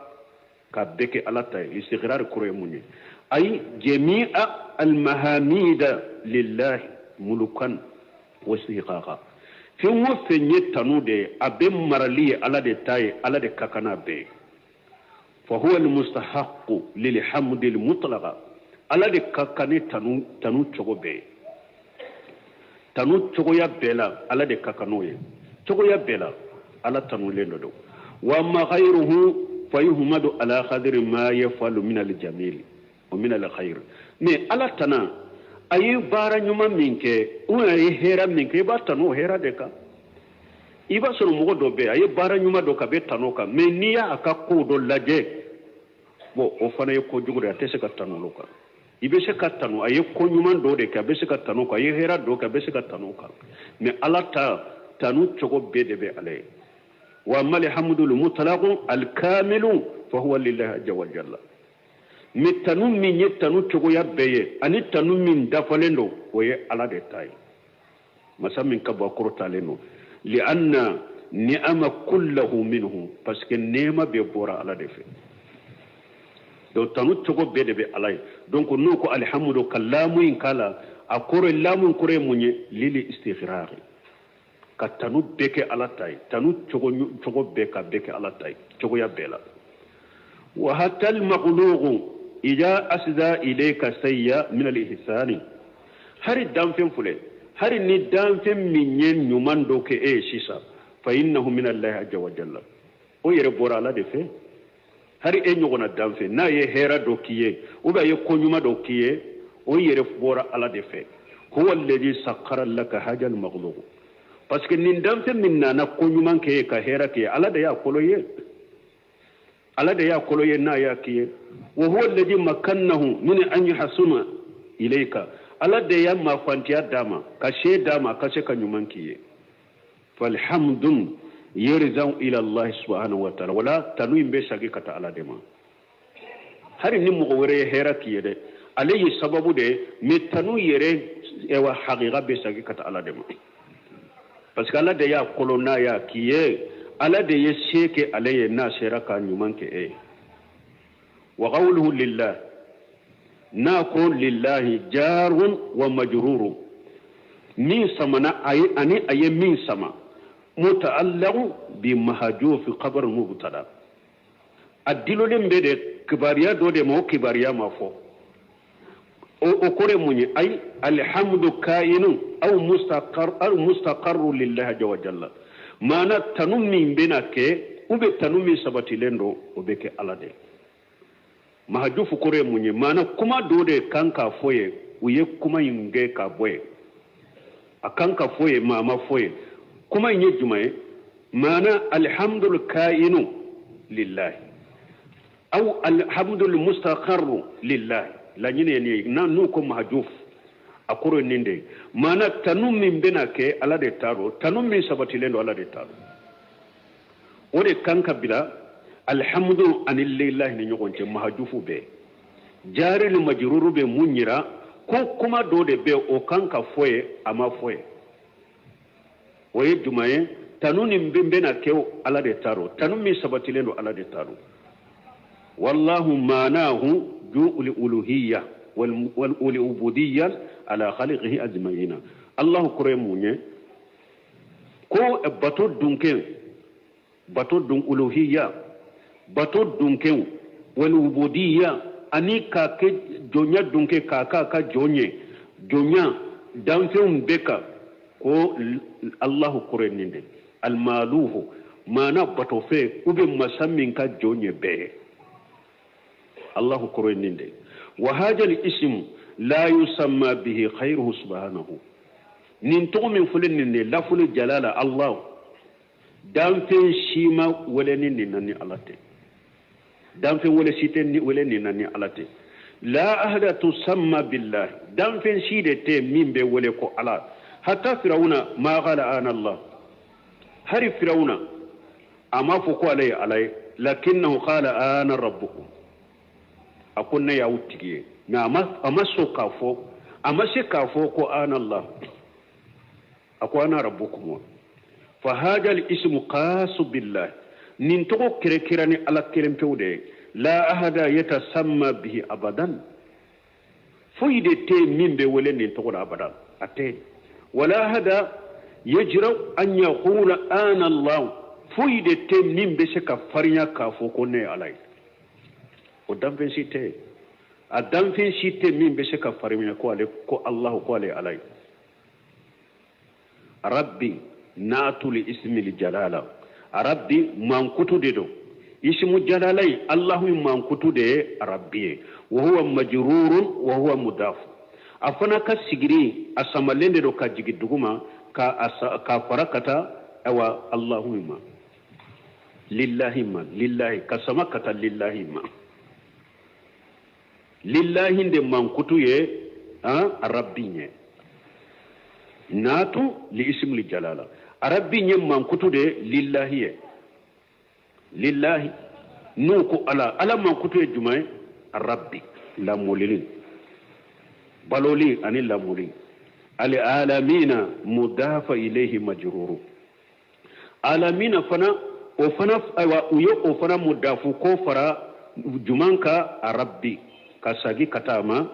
Speaker 2: ka beke alata istighraq koroye munye ay jami'a المهاميد لله ملكا وسيقاقا في وفني تنودي أبي مرلي على دي تاي على دي كاكنا بي فهو المستحق للحمد المطلق على دي كاكاني تنو تشوغو بي تنو تشوغو يا بيلا على دي كاكانوي تشوغو يا بيلا على تنو لندو وما غيره فيهمد على قدر ما يفعل من الجميل ومن الخير mais ala tana ayi bara nyuma minke o ayi hera minke ba tano hera de ka iba soro mogo do be ayi bara nyuma do ka be tano ka mais niya aka ko do laje bo o fana ye ko jugure atese ka tano loka ibe se ka tano ayi ko nyuma do de ka be se ka tano ka ayi hera do ka be se ka tano ka mais ala ta tanu chogo be de be ale wa mal hamdul mutlaq al kamil fa huwa lillahi azza wa jalla mitanu min yetanu chogo ya beye ani tanu min dafalendo oye ala de tay masamin ka ba kortaleno li anna ni'ama kulluhu minhu parce que nema be bora ala de fe do tanu chogo be de be ala donc no ko alhamdu kallamu in kala akore lamun kore munye lili istighraq ka tanu beke ala tay tanu chogo be ka beke ala tay chogo ya bela wa hatta al maghlugh إذا أسدى إليك سيء من الإحسان هل الدم فلان هل الندم من ينمان دوك شيسا فإنه من الله عز وجل ويربور على دفه هل إن يغنى الدم نا يهرى دوكيه وبا يكون يما دوكيه ويربور على دفه هو الذي سخر لك هذا المغلوب parce que nindam minna na konyuman ke ka hera ke ala da ya koloye ala da ya koloye na ya kiye wa huwa alladhi makannahu min an yahsuna ilayka ala da ya ma fantiya dama ka she dama ka she kanyuman kiye falhamdun yarzau ila Allah subhanahu wa ta'ala wala tanu imbe shagi kata ala dema hari ni mo wore hera kiye de alayhi sababu de metanu yere ewa haqiqa be shagi kata ala dema parce que ala da ya kolona ya kiye ala de yesheke alayhi nasira ka nyuman ke wa qawluhu lillah ناكون لله جار ومجرور من سمنا أي من سما متعلق بمحذوف خبر مبتدا الدلو لمبه كباريا دو دي مو كباريا ما فو او كوري موني اي الحمد كائن او مستقر لله عز وجل معنى تنمي بينك ube tanumi sabati lendo obeke alade mahajufu kore munye mana kuma dode kanka foye uye kuma yinge ka boye akanka foye mama foye kuma yin jumaye mana alhamdul kainu lillahi aw alhamdul mustaqarru lillahi la nyine ni na nuko mahjuf akoro ninde mana tanumi benake alade taro tanumi sabati lendo alade taro ode kanka bila alhamdu anillahi ni nyogonte mahajufu be jari li majruru be munyira ko kuma dode be o kanka foye ama foye oye jumaye tanuni mbembe na keo ala de taro tanumi sabatilendo ala de taro wallahu manahu ju'ul uluhiyya wal ubudiyya ala khaliqihi ajma'ina allah kuremunye ko bato dunken bato dun uluhiyya bato dunken wal ubudiyya ani ka ke jonya dunke ka jonye jonya danfeum beka ko allah kureninde al maluhu mana bato fe ube masammin ka jonye be allah kureninde wa hadha al ism la yusamma bihi khayruhu subhanahu nin to min fulinne la fulu jalala allah danfen shima wala ni nani alate danfen wala siten ni wala ni nani alate la ahada tusamma billah danfen shide te mimbe wala ko ala hatta firawuna ma qala ana allah hari firawuna ama fu ko alai lakinnahu qala ana rabbukum akunna ya wutiye na ama so kafo ama se kafo ko ana allah akwana rabbukum فهذا الاسم قاس بالله ننتقو كركراني على كلمة بودي لا أحد يتسمى به أبدا فايدة تي من بولي ننتقو أبدا أتي ولا أحد يجرؤ أن يقول آن الله فايدة تي من بسك فريا كافوكوني علي ودنفن سيتي الدنفن سيتي من بسك فريا كو الله كوالي علي ربي ناتو لاسم الجلالة ربي منكتو ديدو اسم الجلالة الله منكتو دي ربي وهو مجرور وهو مضاف afana ka sigiri asamalende do ka jigiduguma ka farakata awa allahumma lillahi kasamakata lillahi de mankutu ye rabbi natu li ismi jalala rabbi nye mankutu de lillahi nuko ala mankutu ye jumay rabbi la molilin baloli ani la molin ali alamina mudafa ilayhi majruru alamina fana o fana aywa uyo o fana mudafu ko fara jumanka rabbi kasagi katama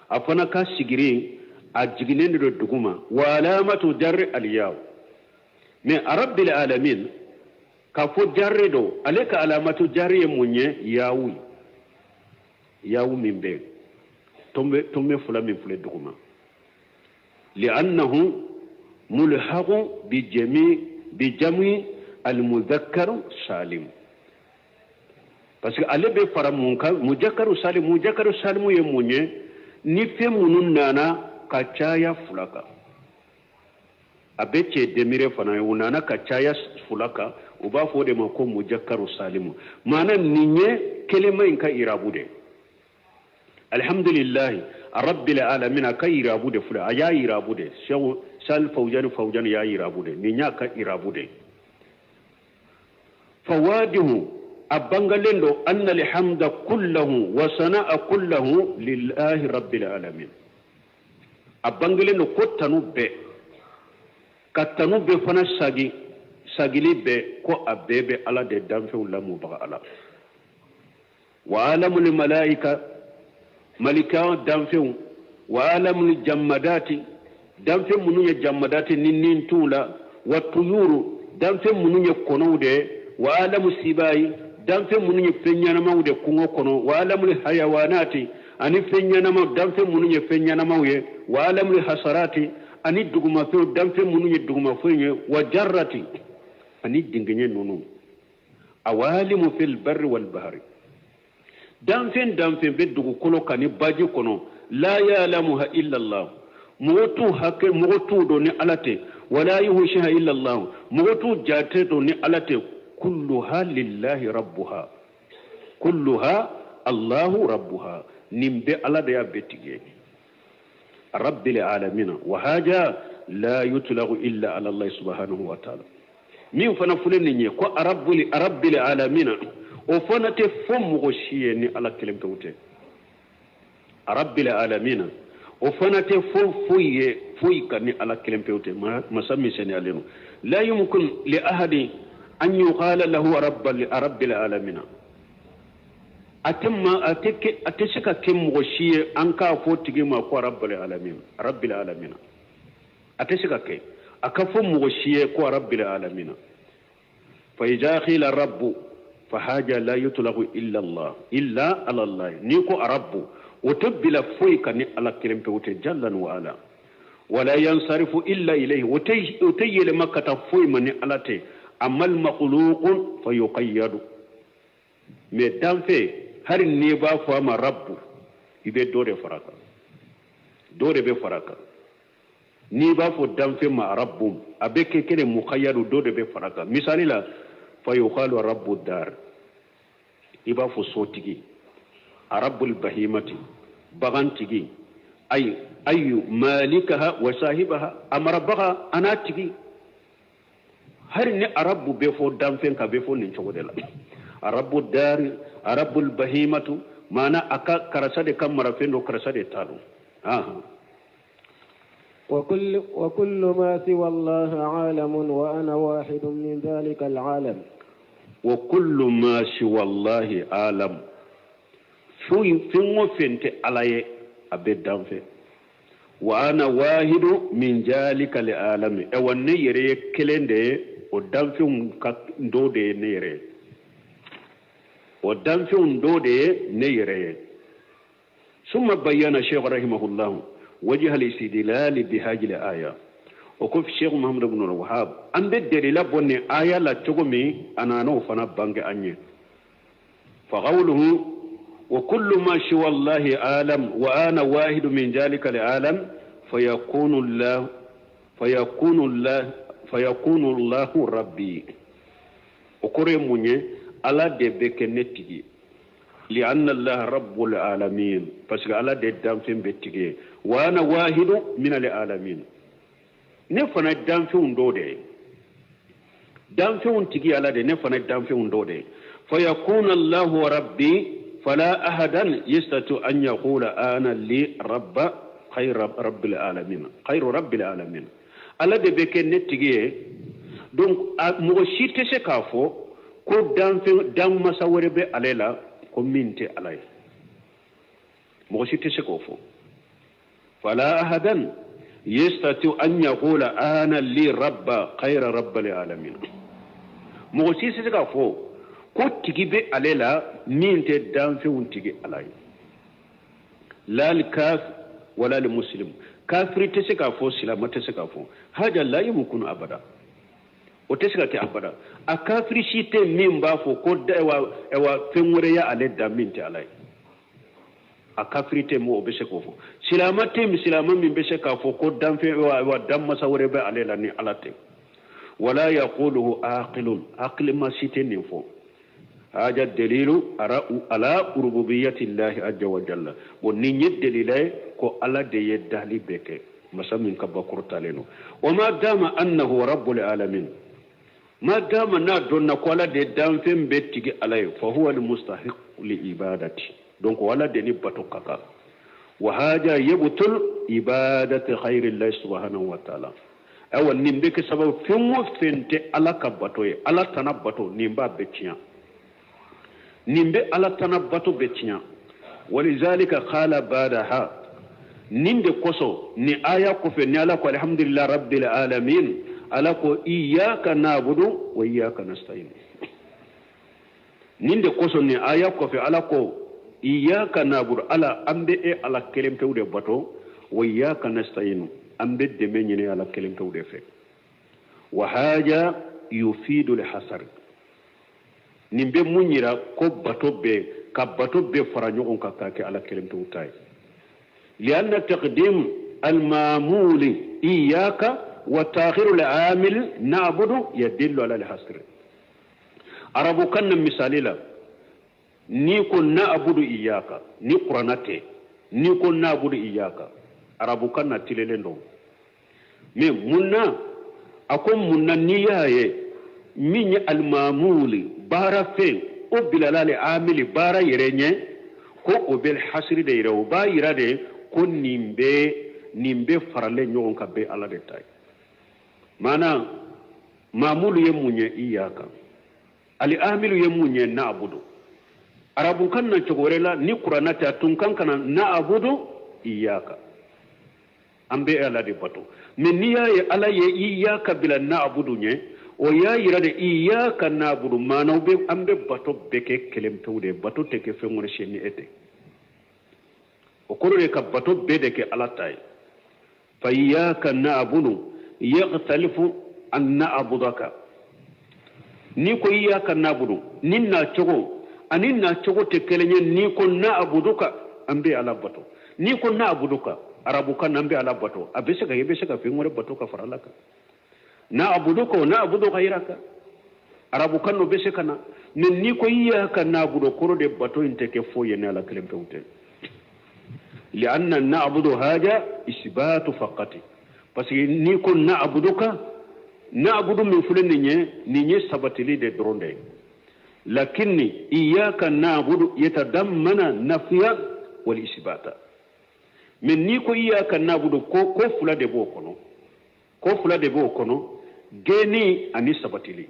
Speaker 2: afana ka sigiri ajiginen do duguma wa alamatu jarri aliyaw me rabbil alamin ka fo jarre do aleka alamatu jarri munye yawu mimbe tombe fula min fule duguma li'annahu mulhaqu bi jami al-mudhakkar salim parce que ale be fara munka mudhakkaru salim ye munye ni fe munun nana ka caya fulaka abece demire fana unana ka caya fulaka uba fo de mako mudhakkaru salim mana ninye kelima inka irabude alhamdulillah rabbil alamin ka irabude fula aya irabude sal fawjan ya irabude ninya ka irabude fawadihu abangalendo anna alhamda kullahu wa sanaa kullahu lillahi rabbil alamin abangalendo kotanu be katanu be fana sagili be ko abebe ala de danfe lamu baga ala wa alamul malaika malika danfew wa alamul jammadati danfe munu ye jammadati nin tula wa tuyuru danfe munu ye konowde wa alamu sibai danfe munu ye fenyanamawde kungo kono wa alamul hayawanati ani fenyanama danfe munu ye fenyanamawye wa alamul hasarati ani duguma fe danfe munu ye duguma fe wa jarrati ani dingenye nunu awalimu fil barri wal bahri danfe be dugu kolo kani baji kono la ya'lamuha illa Allah motu hakke motu do ni alate wala yuhshiha illa Allah motu jate do ni alate kulluha lillahi rabbuha kulluha Allahu rabbuha nimbe alade ya betige rabbil alamin wa haja la yutlagu illa ala Allah subhanahu wa ta'ala min fana fuleni nye ko rabbil alamin o fana te fomu go shiye ni ala kelem kawte rabbil alamin o fana te foyi kan ni ala kelem kawte masami seni alenu la yumkin li ahadi an yuqala lahu rabbil alamin atamma ateshika kem go shiye an ka fo tigima ko rabbil alamin ateshika ke akafo mu go shiye ko rabbil alamin fa ijakhila rabbu فحاجة لا يطلق إلا الله إلا على الله نيكو رب وتبل فويك على كلمة وتجلى وعلا ولا ينصرف إلا إليه وتي لما كتفوي من على تي أما المخلوق فيقيد مدام في هر نيبا فما رب يبي دور فرقا دور بفرقا نيبا فدام في ما رب أبيك كده مقيد دور بفرقا مثال لا فيقال رب الدار إبا فصوتي رب البهيمة بغنتي أي مالكها وصاحبها أمر بغا أناتي هرني رب بيفو دامفين كبيفو نشودلا رب الدار رب البهيمة مانا أكا كرسادة كمرا فينو كرسادة تالو
Speaker 1: وكل ما سوى الله عالم وأنا واحد من ذلك العالم
Speaker 2: وكل ما سوى الله عالم فين فين على أبدان في وأنا واحد من ذلك العالم أو نيري كلندي ودان في دودي نيري ودان في دودي نيري ثم بيان الشيخ رحمه الله وجه الاستدلال بهذه الآية وكف الشيخ محمد بن الوهاب أن الدليل بني آية لا تقومي أنا نوفنا بانك أني فقوله وكل ما سوى الله عالم وأنا واحد من ذلك العالم فيكون الله ربي وكرمني على دبك نتيجي لأن الله رب العالمين فسق على دام فين بتيجي وأنا واحد من العالمين نفنا دام فين دودي دام فين تيجي على ده نفنا دام فين دودي فيكون الله ربي فلا أحدا يستطيع أن يقول أنا لي رب خير رب العالمين خير رب العالمين على ده بكنة تيجي donc موشي تسكافو كو دام فين دام مساوري عليلا كومينتي عليه موشي تسكافو فلا أحدا يستطيع أن يقول أنا لي رب خير رب العالمين موشي تسكافو كو تيجي عليلا مينتي دام فين تيجي عليه لا الكاف ولا المسلم كافر تسكافو سلام تسكافو هذا لا يمكن أبدا وتسكت أبدا أكافر شيء من بافو كود ewa fengure ya ale daminti alai akafri te mo obeshekofo silama min beshekafo ko damfe wa damma sawre be ale lani alate wala yaquluhu aqil ma siteni fo haja dalilu ala rububiyyati llahi azza wa jalla woni nyeddelilay ko ala de yeddali beke masamin kabakuru taleno wama dama annahu rabbul alamin ما دام نادون نقول ده دام فين بيتي عليه فهو المستحق لعبادتي دونك ولا دني باتوكاكا وهذا يبطل عبادة خير الله سبحانه وتعالى أو نيمبك سبب فين على كباتوي على تنباتو نيمبا بيتيا نيمبي على تنباتو بيتيا ولذلك قال بعدها نند قصو ني آية كفي نالك الحمد لله رب العالمين ألكو إياك نعبد وإياك نستعين نند قصو ني آية كفي ألكو إياك نعبد على أمبئ على كلمة تودي بطو وإياك نستعين أمبئ دميني على كلمة تودي فك وهذا يفيد الحصر نمبئ منيرا كو بطو بي كبطو بي فرانيون كاكاكي على كلمة تودي لأن تقديم المامول إياك وتاخير العامل نعبد يدل على الحصر عربو كان مثالي لا نيكو نعبد إياك ني قرانتي نيكو نعبد إياك عربو كان تللندو مي منا أكون منا نياي من المامول بارا فين أو بلال عامل بارا يرنيه ko o bel hasri de rew ba yirade ko nimbe farale nyon ka be ala de tay mana mamulu yemunye iyaka ali amilu yemunye na abudu arabu kan na chogorela ni qur'ana ta tun kan kana na abudu iyaka ambe ala de bato men niya ye ala ye iyaka bila na abudu nye o ya yirade iyaka na abudu mana be ambe bato beke kelem tawde bato teke fengore sheni ete o korore ka bato bede ke ala tay fa iyaka na abudu yaghtalifu an na abudaka ni ko iyaka na abudu ninna chogo aninna chogo te kelenye ni ko na abuduka ambe ala bato ni ko na abuduka arabu kan ambe ala bato abesaka yebesaka fengore bato ka faralaka na abuduka na abudu ghayraka arabu kan no besaka na ni ko iyaka na abudu korode bato inteke foye ne ala kelem tawte لأن نعبد هذا إثبات فقط بس نيكون نعبدك نعبد من فلان نيني سبتلي دي درون دي لكن إياك نعبد يتضمن نفيا والإثبات من نيكو إياك نعبد كو فلا دي بوكونو كو فلا دي بوكونو جيني أني سبتلي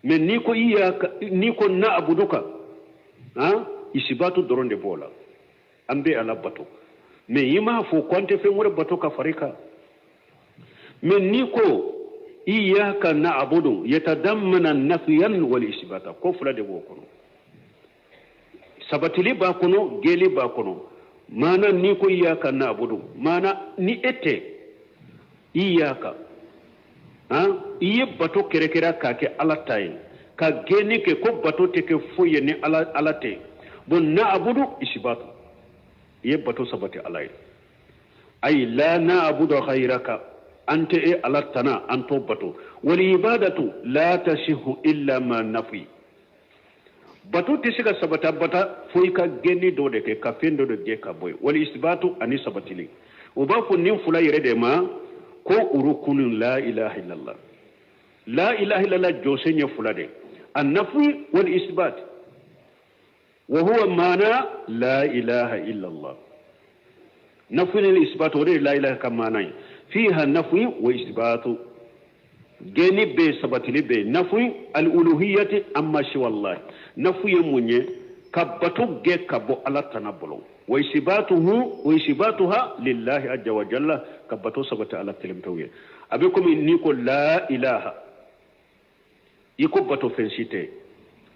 Speaker 2: من نيكو إياك نيكو نعبدك إثبات درون دي بولا أمبي على بطو mais yima fo konte fe ngore bato ka farika men niko iyyaka na'budu yatadammana nafiyan wal isbata ko fula de bokono sabatili ba kono geli ba kono mana niko iyyaka na'budu mana ni ete iyyaka iye bato kerekera ka ke alatayin ka geni ke ko bato te ke foye ni alate bon na'budu isbata يبتو سبتي علي أي لا نعبد غيرك أنت على التنا أنت بتو والعبادة لا تشيه إلا ما نفي بتو تسيك سبتا بتا فويكا جني دودك كافين دودك كابوي والإثبات أني سبتي لي وباكو نيم فلا يرد ما كو أروكون لا إله إلا الله لا إله إلا الله جوسين يفلا دي النفي والإثبات وهو معنى لا إله إلا الله نفي الإثبات ولي لا إله كمعنى فيها نفي وإثبات جاني بي سبتلي بي نفي الألوهية أما شوى الله نفي مني كبتو جي كبو على تنبلو وإثباتها لله عز وجل كبتو سبت على كلمتوية أبيكم إنيكو لا إله يكو بتو فنسيتي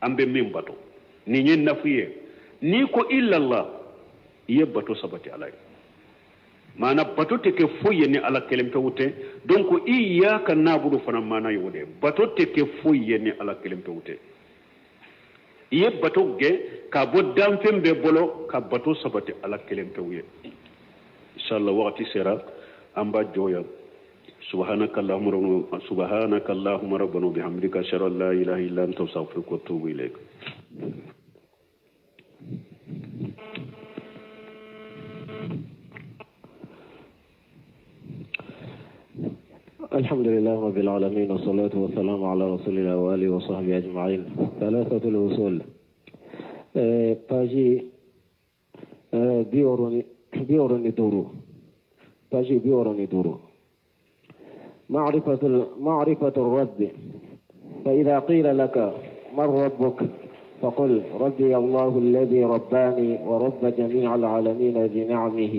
Speaker 2: أم بمين بتو ninyi nafiye ni ko illa Allah yebbato sabati alay mana bato teke foye ni ala kelempe wute donc iyyaka nabudu fana mana yode bato teke foye ni ala kelempe wute yebbato ge ka boddam fembe bolo ka bato sabati ala kelempe wuye inshallah waqti sera amba joya سبحانك اللهم ربنا وبحمدك اشهد ان لا اله الا انت استغفرك واتوب اليك
Speaker 1: الحمد لله رب العالمين والصلاة والسلام على رسول الله وآله وصحبه أجمعين. ثلاثة الوصول باجي بيورني دورو معرفة الرب، فإذا قيل لك من ربك فقل ربي الله الذي رباني ورب جميع العالمين بنعمه.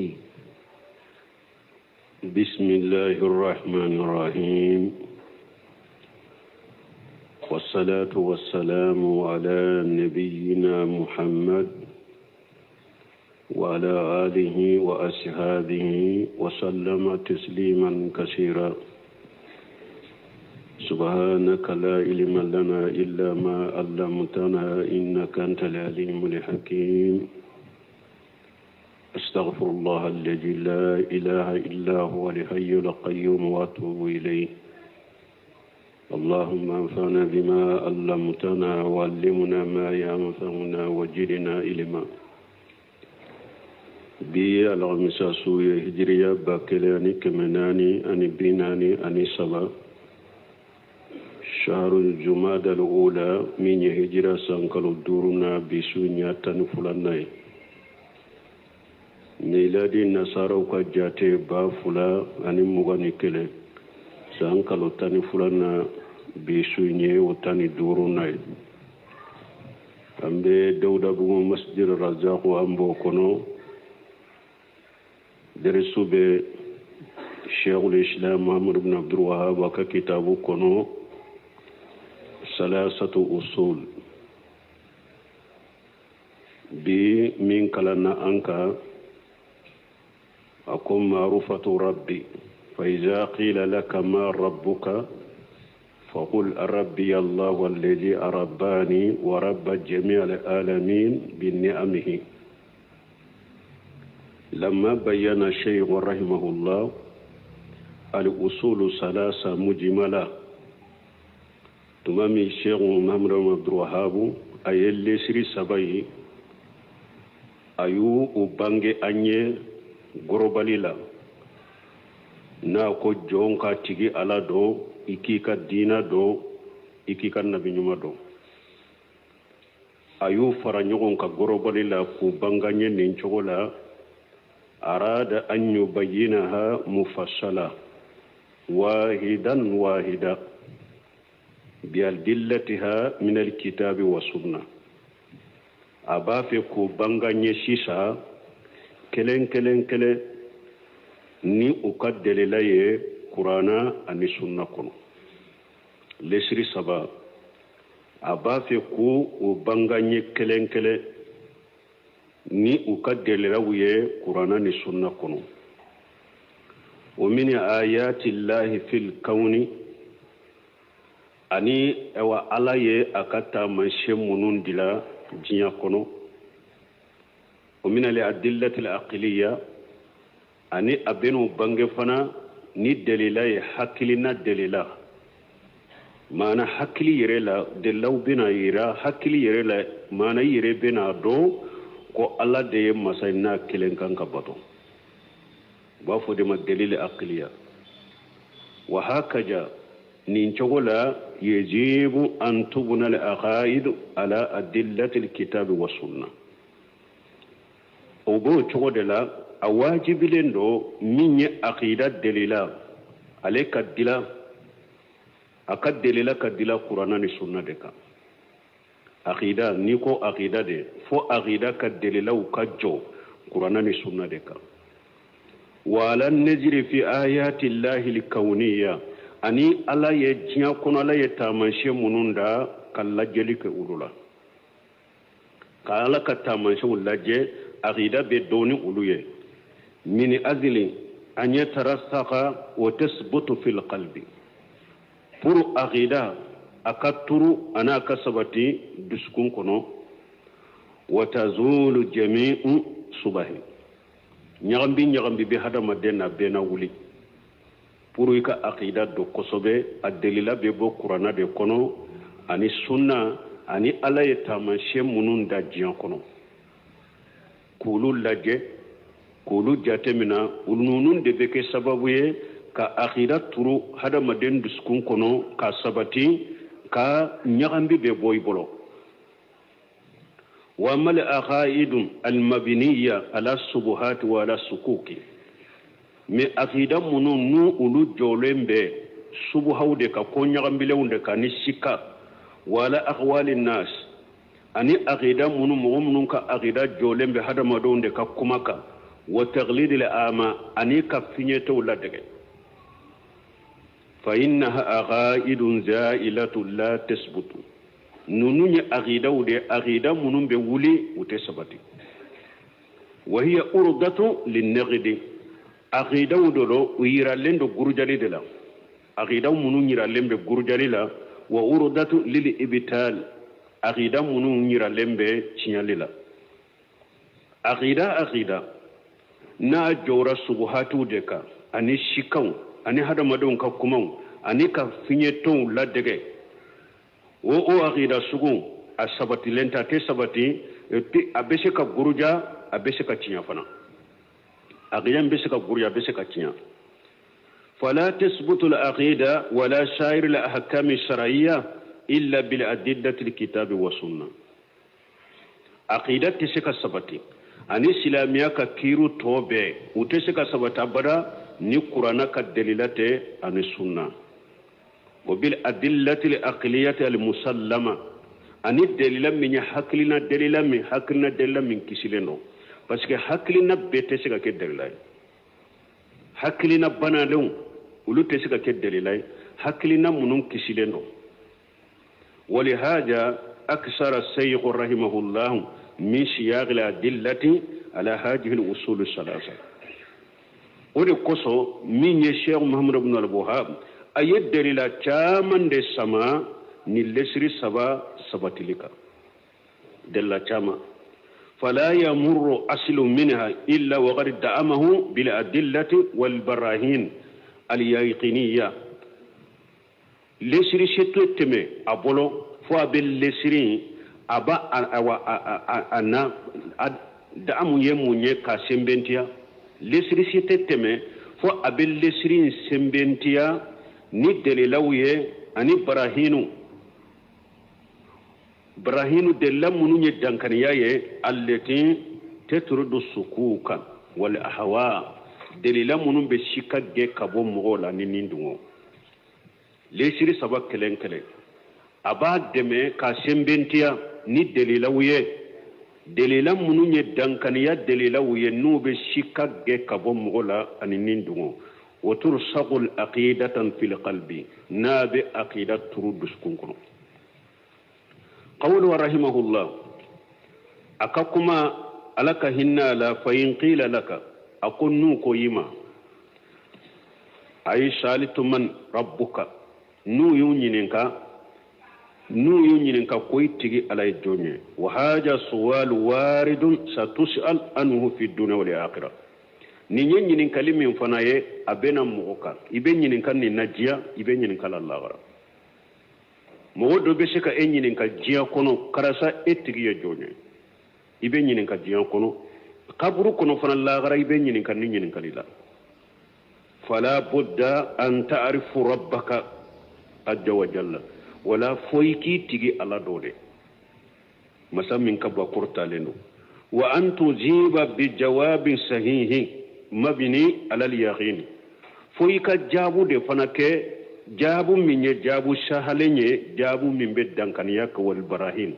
Speaker 2: بسم الله الرحمن الرحيم، والصلاة والسلام على نبينا محمد وعلى آله وأصحابه وسلم تسليما كثيرا. سبحانك لا علم لنا إلا ما علمتنا إنك أنت العليم الحكيم. أستغفر الله الذي لا إله إلا هو الحي القيوم وأتوب إليه. اللهم انفعنا بما علمتنا وعلمنا ما ينفعنا وزدنا علما. بي الغمساسو هجريا باكلاني كمناني أني بيناني أني سبا شهر الجماد الأولى من هجرة سانكالو دورنا بسونيا تنفلاناي ميلادي نصارى وكجاتي بافلا أني مغاني كله سانكالو تنفلانا بسونيا وتاني دورناي. أمبي دودا بو مسجد الرزاق وأمبو كونو درسو بي شيخ الإسلام محمد بن عبد الوهاب وكا كتابو كونو ثلاثة أصول بي من كلنا أنك أكون معروفة ربي. فإذا قيل لك ما ربك فقل ربي الله الذي أرباني ورب جميع العالمين بنعمه. لما بين الشيخ رحمه الله الأصول ثلاثة مجملة تمامي الشيخ محمد بن عبد الوهاب أي اللي سري سبعي أيو وبانجي أني غروباليلا ناكو جونكا تيجي على دو إكيكا دينا دو إكيكا نبي نيوما دو أيو فرانيوكا غروباليلا كو بانغاني نينشوغولا أراد أن يبينها مفصلة واحدا واحدا بأدلتها من الكتاب والسنة. أبا في كوبانغاني سيسا كلن كلن كلن ni uka delila ye Qur'ana ani sunna kono lesiri saba a b'a fɛ ko o banganye kelen kelen ni uka delilaw ye Qur'ana ni sunna kono. wa min ayati llahi fil kawni ani ewa ala ye akata manche munun dila dinya kono. wa min al adillati al aqliya ani abenu bange fana ni delila ye hakilina delila mana hakili yere la delaw bena yira hakili yere la mana yere bena do ko alla de ye masayna kilen kan ka bato ba fo de ma delil aqliya wa hakaja nin chogola yajibu an tubna al aqaid ala adillati al kitab wa sunnah. o bo chogodela a wajibilen do min ye aqida delila ale ka dila aka delila ka dila Qur'ana ni sunna de kan. aqida ni ko aqida de fo aqida ka delila ka jo Qur'ana ni sunna de kan. wa lan najri fi ayati llahi al-kawniyya ani ala ye jiya kono ala ye tamanche mununda kala jeli ke ulula kala ka tamanche ulaje aqida be doni uluye min azli an yatarasakha wa tasbutu fil qalbi. pour aqida akaturu ana kasabati duskun kono wa tazulu jami'u subahi nyagambi be hadama denna bena wuli pour ika aqida do kosobe adelila be bo Qur'ana de kono ani sunna ani ala yetamanche munun da jiyan kono kulu laje kulu jatemina ulunun de beke sababu ye ka aqida turu hadama den duskun kono ka sabati ka nyagambi be boy bolo. wa mal aqaid al mabniya ala subuhat wa ala sukuki me aqida munun nu ulu jolembe subuhawde ka ko nyagambi lewunde ka ni sikka wala aqwalin nas ani aqida munu mu'minun ka aqida jolembe hadama donde ka kumaka wa taghlid al-ama ani ka finyeto ladege fa innaha aqaidun za'ilatu la tasbutu nununya aqida ude aqida munun be wuli ute sabati wa hiya urdatu lin-naghdi aqida udolo uyira lendo gurjali de la aqida munun yira lembe gurjali la wa urdatu lil ibtal aqida munun yira lembe cinyali la aqida na jora subuhatu de ka ani shikaw ani hada madon ka kuma ani ka finyeton ladege o aqida sugun asabati lenta te sabati abese ka guruja abese ka cinya fana aqida bese ka guruja abese ka cinya فلا تثبت العقيدة ولا سائر الأحكام الشرعية إلا بالأدلة الكتاب والسنة عقيدة تسكى سبتي أني سلاميا كيرو توبة وتسكى سبتا بدا ني قرانا كدليلات عن السنة وبالأدلة العقلية المسلمة أني دليل من حقلنا دليل من كسلنا بس حقلنا بيتسكى كدليل حقلنا بنا لهم ولو تسكى كدليل حقلنا منون كسلنا ولهذا أكثر الشيخ رحمه الله من سياق الأدلة على هذه الأصول الثلاثة ولقصو من الشيخ محمد بن الوهاب أيد دليل تامن السماء نلسري سبتلك دليل تاما فلا يمر أصل منها إلا وقد دعمه بالأدلة والبراهين اليقينية lesiri seto teme abolo fo abel lesiri aba ana da amunye munye ka sembentia lesiri seto teme fo abel lesiri sembentia ni delilawiye ani brahinu della mununye dankaniyaye allati tetrudu sukuka wal ahwa delila munun be shikagge kabo mogola ni nindungo lesiri saba kelen aba deme ka sembentia ni delila wuye delila mununye dankaniya delila wuye nube shikagge kabo mogola ani nindungo وترسخ العقيدة في القلب ناب عقيدة ترد سكونكم قول رحمه الله أكاكما ألك هنا لا فإن قيل لك أقول نوكو يما أي سالت من ربك نو يونينك كوي تيجي على الدنيا وهذا سؤال وارد ستسأل عنه في الدنيا والآخرة ni nyinin kalimin fanaye abena mugoka ibe nyinin kan ni najia ibe nyinin kala lagara modo be seka nyinin ka jia kono karasa etigi jonye ibe nyinin ka jia kono kaburu kono fana lagara ibe nyinin kan ni nyinin kalila fala budda an ta'rifu rabbaka azza wa jalla wala foiki tigi ala dode masamin kabwa kurta leno wa an tujiba bi jawabin sahihin mabini alal yaqin foyi ka jabu de fana ke jabu minye jabu shahalenye jabu min be dankaniya ka wal barahin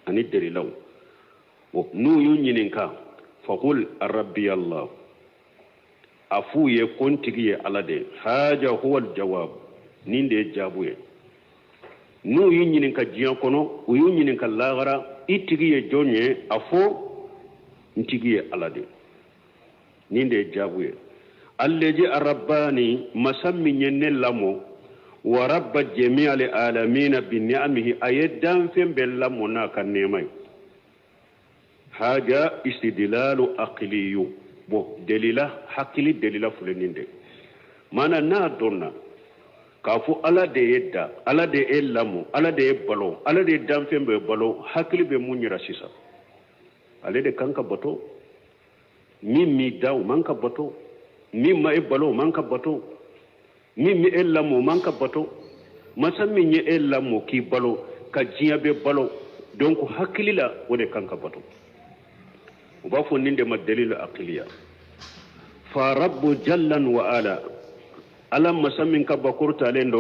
Speaker 2: ani dalilaw wo nu yunyinka faqul rabbi allah afu ye kontigi ala de haja huwa al jawab ninde jabu ye nu yunyinka jiyan kono o yunyinka lagara itigi ye jonye afo ntigi ala de ninde jabuye alleji arabbani masammi nyenne lamo wa rabba jami'al alamin bi ni'amihi aydan fem bellamo na kan nemay haja istidlalu aqliyu bo delila hakili delila fuleninde mana na donna kafu ala de yedda ala de ellamo ala de balo ala de dan fem be balo hakili be munyira sisa ale de kanka bato mimi daw manka bato mimma e balo manka bato mimi ellamo manka bato masami nye ellamo ki balo ka jiya be balo donc hakilila wone kanka bato ba fo ninde ma dalil aqliya fa rabbu jallan wa ala alam masamin ka bakurta lendo